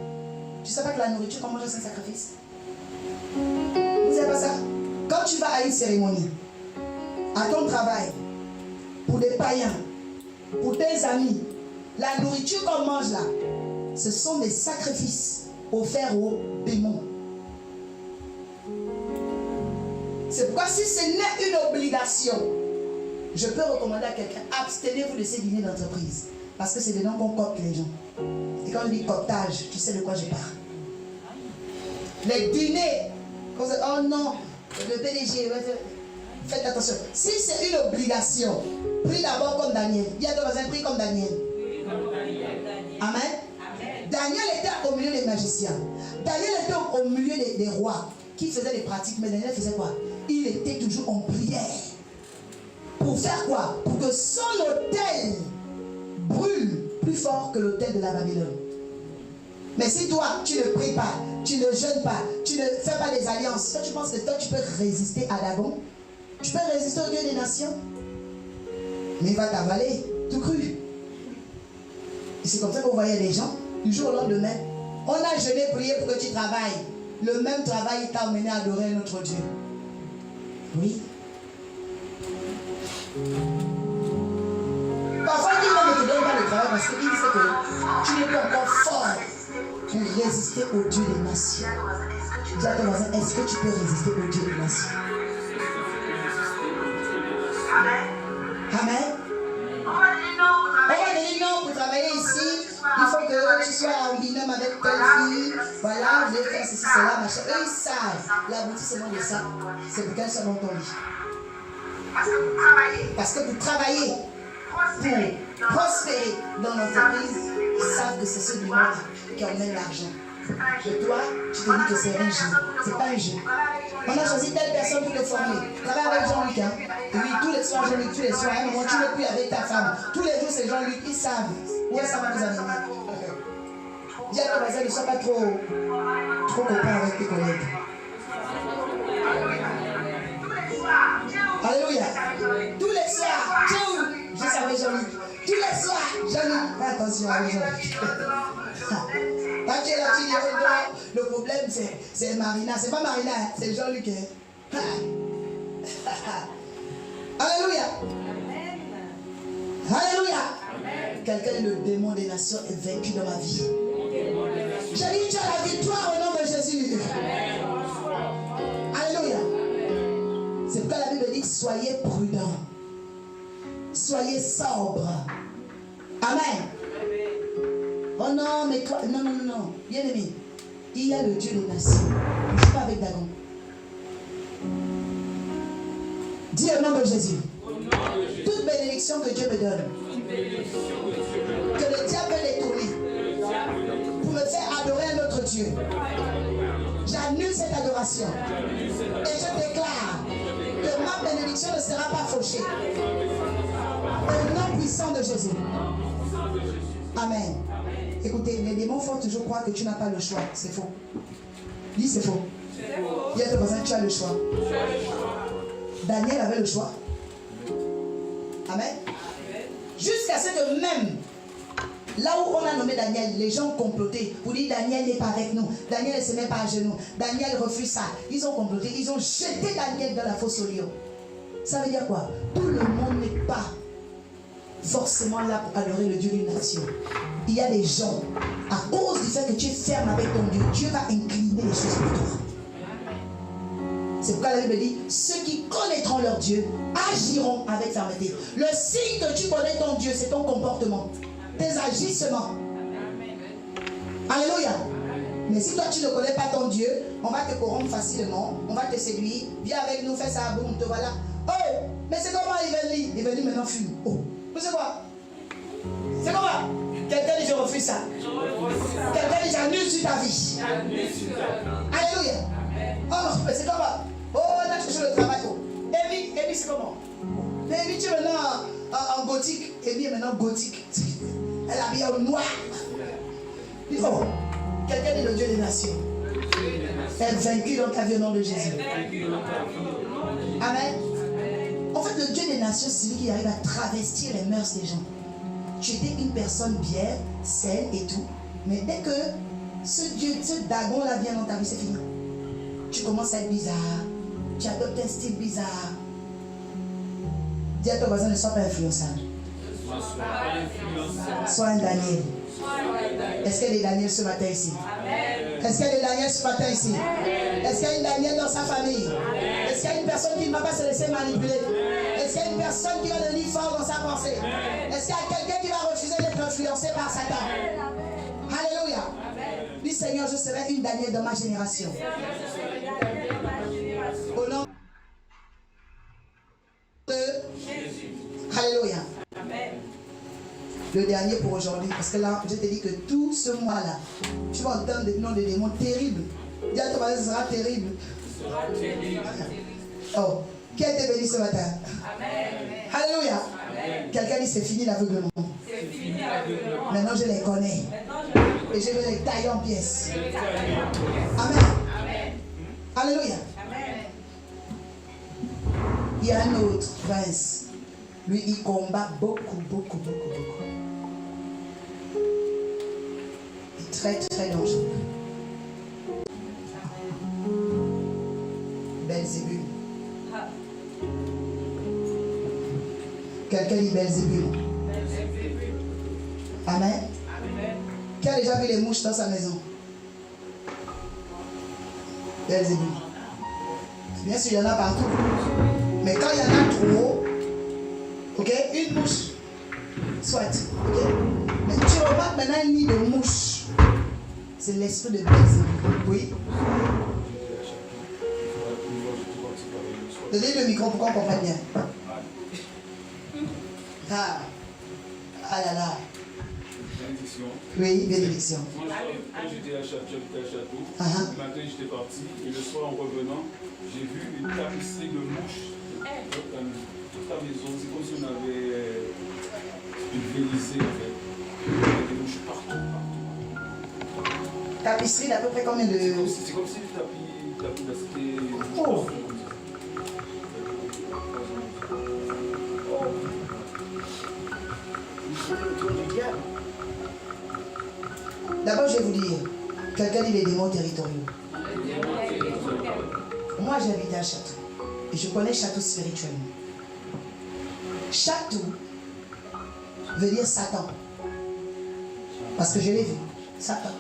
Tu sais pas que la nourriture qu'on mange, c'est un sacrifice? Vous savez pas ça? Quand tu vas à une cérémonie, à ton travail, pour des païens, pour tes amis, la nourriture qu'on mange là, ce sont des sacrifices offerts aux démons. C'est pourquoi si ce n'est une obligation, je peux recommander à quelqu'un, abstenez-vous de ces dîners d'entreprise. Parce que c'est dedans qu'on copte les gens. Et quand je dis coptage, tu sais de quoi je parle. Les dîners, oh non, le PDG, faites attention. Si c'est une obligation, prie d'abord comme Daniel. Il y a dans un prix comme Daniel. Amen. Daniel était au milieu des magiciens. Daniel était au milieu des rois qui faisaient des pratiques. Mais Daniel faisait quoi? Il était toujours en prière. Pour faire quoi? Pour que son autel brûle plus fort que l'autel de la Babylone. Mais si toi, tu ne pries pas, tu ne jeûnes pas, tu ne fais pas des alliances, toi tu penses que toi tu peux résister à Dagon? Tu peux résister au Dieu des nations? Mais il va t'avaler, tout cru. Et c'est comme ça qu'on voyait les gens, du jour au lendemain. On a jeûné, prié pour que tu travailles. Le même travail t'a amené à adorer notre Dieu. Oui. Parfois, il ne te donne pas le travail parce qu'il sait que tu n'es pas encore fort pour résister au Dieu des nations. Dis à ton voisin, est-ce que tu peux résister au Dieu des nations? Amen. On va dire non pour travailler ici. Il faut que tu sois en binôme avec telle fille. Voilà, je vais faire ceci, cela, machin. Eux, ils savent. L'aboutissement de ça, c'est pour qu'elles soient dans ton lit. Parce que pour travailler, pour prospérer dans l'entreprise, ils savent que c'est ce niveau-là qui emmène l'argent. Et toi, tu te dis que c'est un jeu. C'est pas un jeu. On a choisi telle personne pour te former. Travaille avec Jean-Luc. Hein? Oui, tous les soirs, Jean-Luc, tous les soirs. À un moment, tu n'es plus avec ta femme. Tous les jours, c'est Jean-Luc. Ils savent où est-ce que ça va nous amener. Dis à ton voisin, ne sois pas trop copain avec tes collègues. Alléluia. Tous les soirs, je savais Jean-Luc. Tous les soirs, Jean-Luc. Attention avec Jean-Luc. Quand tu es là, tu dis, oh non, le problème c'est Marina. C'est pas Marina, c'est Jean-Luc. Hein? Alléluia. Alléluia. Quelqu'un dit, le démon des nations est vaincu dans ma vie. J'ai dit, tu as la victoire au nom de Jésus. Alléluia. C'est pourquoi la Bible dit, soyez prudents. Soyez sobres. Amen. Oh non, mais toi, non. Bien aimé, il y a le Dieu des nations. Je ne suis pas avec Dagon. Dis au nom de Jésus. Toute bénédiction que Dieu me donne, que le diable détourne pour me faire adorer un autre Dieu, j'annule cette adoration. Et je déclare que ma bénédiction ne sera pas fauchée. Au nom puissant de Jésus. Amen. Écoutez, les démons font toujours croire que tu n'as pas le choix. C'est faux. Dis c'est faux. Dis à ton voisin, tu as le choix. Daniel avait le choix. Amen. Jusqu'à ce que même là où on a nommé Daniel, les gens ont comploté pour dire Daniel n'est pas avec nous. Daniel ne se met pas à genoux. Daniel refuse ça. Ils ont comploté. Ils ont jeté Daniel dans la fosse au lion. Ça veut dire quoi? Tout le monde n'est pas forcément là pour adorer le Dieu d'une nation. Il y a des gens, à cause du fait que tu es ferme avec ton Dieu, Dieu va incliner les choses pour toi. C'est pourquoi la Bible dit, ceux qui connaîtront leur Dieu agiront avec fermeté. Le signe que tu connais ton Dieu, c'est ton comportement, tes agissements. Alléluia. Mais si toi tu ne connais pas ton Dieu, on va te corrompre facilement, on va te séduire, viens avec nous, fais ça, boum, te voilà. Oh, mais c'est comment il va dire maintenant fume. Oh, mais c'est quoi? C'est comment? Quelqu'un dit je refuse ça. Quelqu'un dit j'annule sur ta vie. Alléluia. Oh non, mais c'est comment? Oh, on a cherché le travail. Oh. Amy, c'est comment? Amy, tu es maintenant en gothique. Amy est maintenant gothique. Elle habille en noir. Oh, quelqu'un dit le Dieu des nations. Elle est vaincue dans ta vie au nom de Jésus. Amen. En fait, le Dieu des nations, c'est lui qui arrive à travestir les mœurs des gens. Tu étais une personne bien, saine et tout. Mais dès que ce Dieu, ce Dagon-là vient dans ta vie, c'est fini. Tu commences à être bizarre. Tu adoptes un style bizarre. Dis à ton voisin, ne sois pas influençable. Sois un Daniel. Est-ce qu'il y a des Daniel ce matin ici? Est-ce qu'il y a des Daniel ce matin ici? Est-ce qu'il y a une Daniel dans sa famille? Est-ce qu'il y a une personne qui ne va pas se laisser manipuler? Est-ce qu'il y a une personne qui va devenir fort dans sa pensée? Est-ce qu'il y a quelqu'un qui va refuser d'être influencé par Satan? Alléluia. Dis Seigneur, je serai une Daniel dans ma génération. Au nom de Jésus. Alléluia. le dernier pour aujourd'hui. Parce que là, je te dis que tout ce mois-là, tu vas entendre des noms de démons terribles. Dis à ton voisin, ce sera terrible. Oh, qui a été béni ce matin? Amen. Alléluia. Quelqu'un dit c'est fini l'aveuglement. Maintenant je les connais. Et je vais les tailler en pièces. Amen. Alléluia. Il y a un autre prince. Lui, il combat beaucoup. Il est très, très dangereux. Belzébul. Quelqu'un dit Belzébul. Amen. Qui a déjà vu les mouches dans sa maison? Belzébul. Bien sûr, il y en a partout. Mais quand il y en a trop, ok, une mouche, soit, ok. Mais tu remarques maintenant un nid de mouches. C'est l'esprit de Belzébul. Oui. Donnez le micro pour qu'on comprenne bien. Ah là là. Bénédiction. Oui, bénédiction. Moi, quand j'étais à Château, le matin j'étais parti et le soir en revenant, j'ai vu une tapisserie de mouches. Toute la maison, c'est comme si on avait pulvérisé en fait. Il y avait des mouches partout. Tapisserie d'à peu près combien de... C'est comme si le tapis c'était... Oh. D'abord, je vais vous dire, quelqu'un dit les démons territoriaux. Moi, j'habite à Château. Et je connais Château spirituellement. Château veut dire Satan. Parce que je l'ai vu. Satan.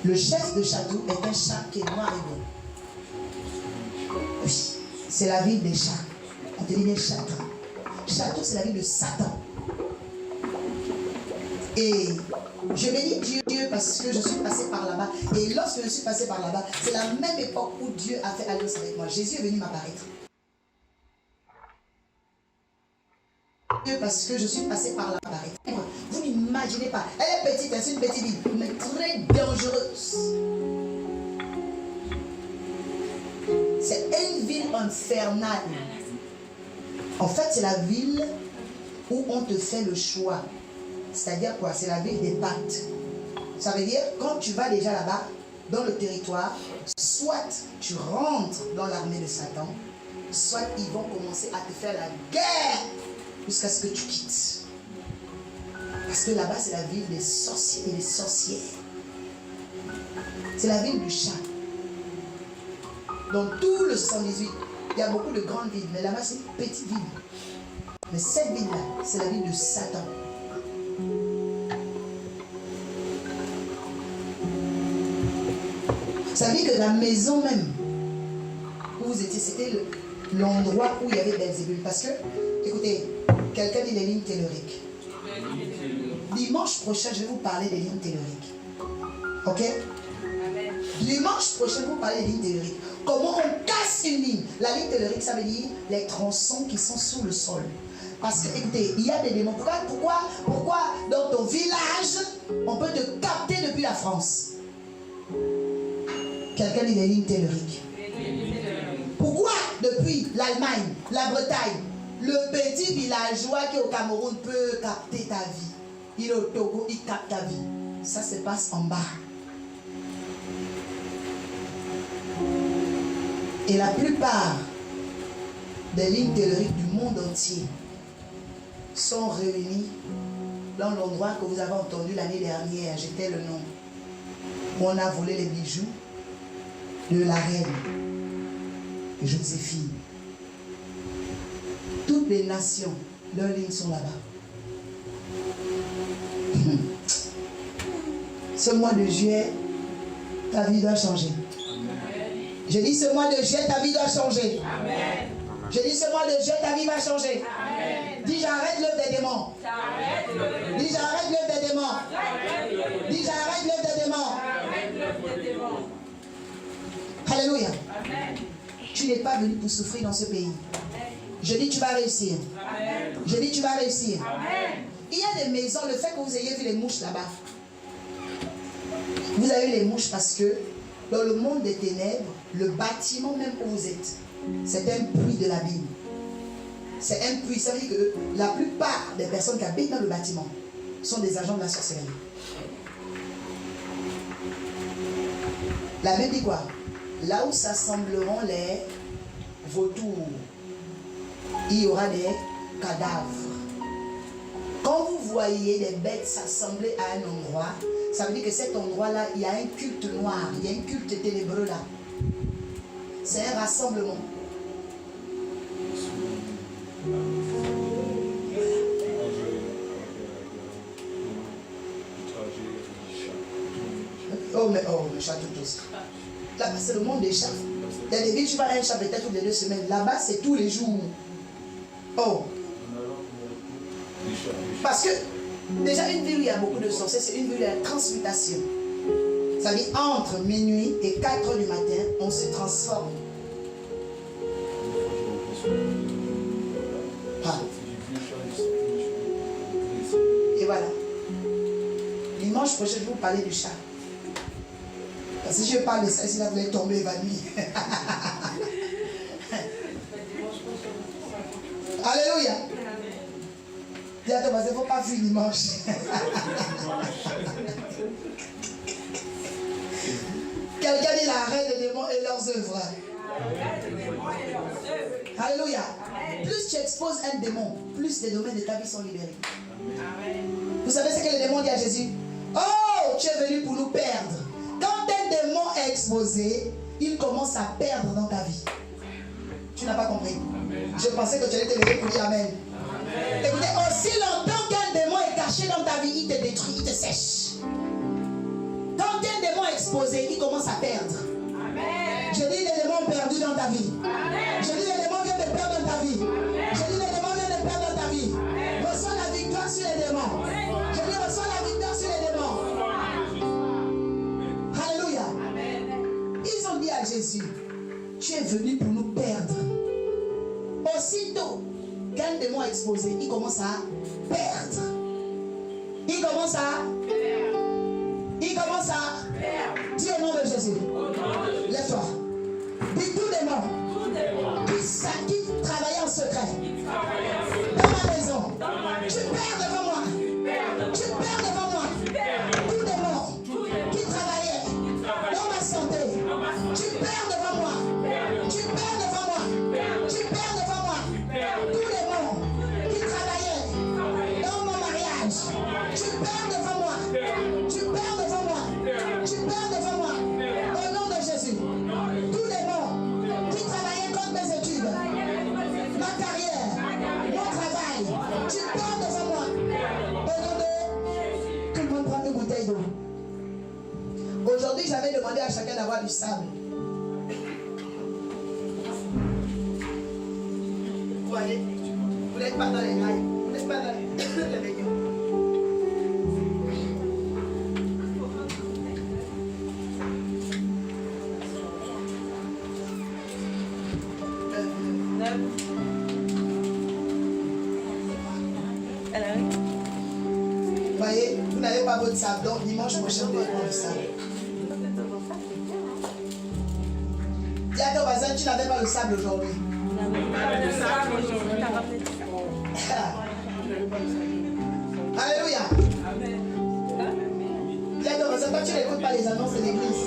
Le chef de Château est un chat qui est noir et blanc. Oui, c'est la ville des chats. On te dit bien Château. Château, c'est la ville de Satan. Et je bénis Dieu parce que je suis passé par là-bas. Et lorsque je suis passé par là-bas, c'est la même époque où Dieu a fait alliance avec moi. Jésus est venu m'apparaître. Dieu parce que je suis passé par là-bas. Vous n'imaginez pas. Elle est petite, c'est une petite ville, mais très dangereuse. C'est une ville infernale. En fait, c'est la ville où on te fait le choix. C'est-à-dire quoi? C'est la ville des pactes. Ça veut dire, quand tu vas déjà là-bas, dans le territoire, soit tu rentres dans l'armée de Satan, soit ils vont commencer à te faire la guerre jusqu'à ce que tu quittes. Parce que là-bas, c'est la ville des sorciers et des sorcières. C'est la ville du chat. Dans tout le 118, il y a beaucoup de grandes villes, mais là-bas, c'est une petite ville. Mais cette ville-là, c'est la ville de Satan. Vous savez que la maison même où vous étiez, c'était l'endroit où il y avait Belzébul. Parce que, écoutez, quelqu'un dit les lignes telluriques. Dimanche prochain, je vais vous parler des lignes telluriques. Ok? Amen. Dimanche prochain, je vais vous parler des lignes telluriques. Comment on casse une ligne? La ligne tellurique, ça veut dire les tronçons qui sont sous le sol. Parce que, écoutez, il y a des démons. Pourquoi dans ton village, on peut te capter depuis la France? Quelqu'un dit les lignes telluriques. Pourquoi depuis l'Allemagne, la Bretagne, le petit villageois qui est au Cameroun peut capter ta vie? Il est au Togo, il capte ta vie. Ça se passe en bas. Et la plupart des lignes telluriques du monde entier sont réunies dans l'endroit que vous avez entendu l'année dernière. J'étais le nom. Où on a volé les bijoux de la reine Joséphine. Toutes les nations, leurs lignes sont là-bas. Ce mois de juillet, ta vie doit changer. Je dis ce mois de juillet, ta vie doit changer. Amen. Je dis ce mois de juillet, ta vie va changer. Amen. Dis j'arrête l'œuvre des démons. Dis j'arrête l'œuvre des démons. Dis j'arrête l'œuvre des démons. Alléluia. Amen. Tu n'es pas venu pour souffrir dans ce pays. Je dis tu vas réussir. Amen. Je dis tu vas réussir. Amen. Il y a des maisons, le fait que vous ayez vu les mouches là-bas, vous avez vu les mouches parce que dans le monde des ténèbres, le bâtiment même où vous êtes, c'est un puits de l'abîme. C'est un puits, ça veut dire que la plupart des personnes qui habitent dans le bâtiment sont des agents de la sorcellerie. La Bible dit quoi? Là où s'assembleront les vautours, il y aura des cadavres. Quand vous voyez des bêtes s'assembler à un endroit, ça veut dire que cet endroit-là, il y a un culte noir, il y a un culte ténébreux là. C'est un rassemblement. Le chat tout aussi. Là-bas, c'est le monde des chats. Dans les villes, tu vas à un chat peut-être toutes les 2 semaines. Là-bas, c'est tous les jours. Oh. Parce que, déjà, une ville où il y a beaucoup de sorciers, c'est une ville où il y a la transmutation. Ça veut dire, entre minuit et 4 h du matin, on se transforme. Ah. Et voilà. Dimanche prochain, je vais vous parler du chat. Parce que si je parle de ça, sinon vous allez tomber évanoui. Alléluia. Dis à toi, parce qu'il ne faut pas fuir dimanche. Quelqu'un dit la reine des démons et leurs œuvres. Alléluia. Plus tu exposes un démon, plus les domaines de ta vie sont libérés. Vous savez ce que le démon dit à Jésus? Oh, tu es venu pour nous perdre. Quand un démon est exposé, il commence à perdre dans ta vie. Tu n'as pas compris. Je pensais que tu allais te lever pour dire Amen. Écoutez, aussi longtemps qu'un démon est caché dans ta vie, il te détruit, il te sèche. Quand un démon est exposé, il commence à perdre. Je dis les démons perdus dans ta vie. Je dis les démons viennent de perdre dans ta vie. Je dis les démons viennent de perdre dans ta vie. Reçois la victoire sur les démons. Je dis reçois la victoire sur les démons. Alléluia. Ils ont dit à Jésus, tu es venu pour nous perdre. Aussitôt qu'un démon est exposé, il commence à perdre. Il commence à dis au nom de Jésus. Lève-toi. Dis tout démon qui travaille en secret dans ma maison. Tu perds devant moi. Tu perds devant moi. Tout démon qui travaillait dans ma santé. Tu perds devant moi. Tu perds devant moi. Tu perds devant moi. Tout démon qui travaillait dans mon mariage. Tu perds devant moi. Tu perds devant moi. Tu perds devant moi. Au nom de Jésus. Tout démon qui travaillait contre mes études, ma carrière, mon travail. Tu perds devant moi. Au nom de... Tout le monde prend une bouteille d'eau. Aujourd'hui, j'avais demandé à chacun d'avoir du sable. Vous allez, vous n'êtes pas dans les rails, vous n'êtes pas dans les réunions. Vous voyez, vous n'avez pas votre sable, donc dimanche prochain, vous allez prendre le sable. Dis à ton voisin, tu n'avais pas le sable aujourd'hui. Alléluia. Dis à ton voisin, toi tu n'écoutes pas les annonces de l'église.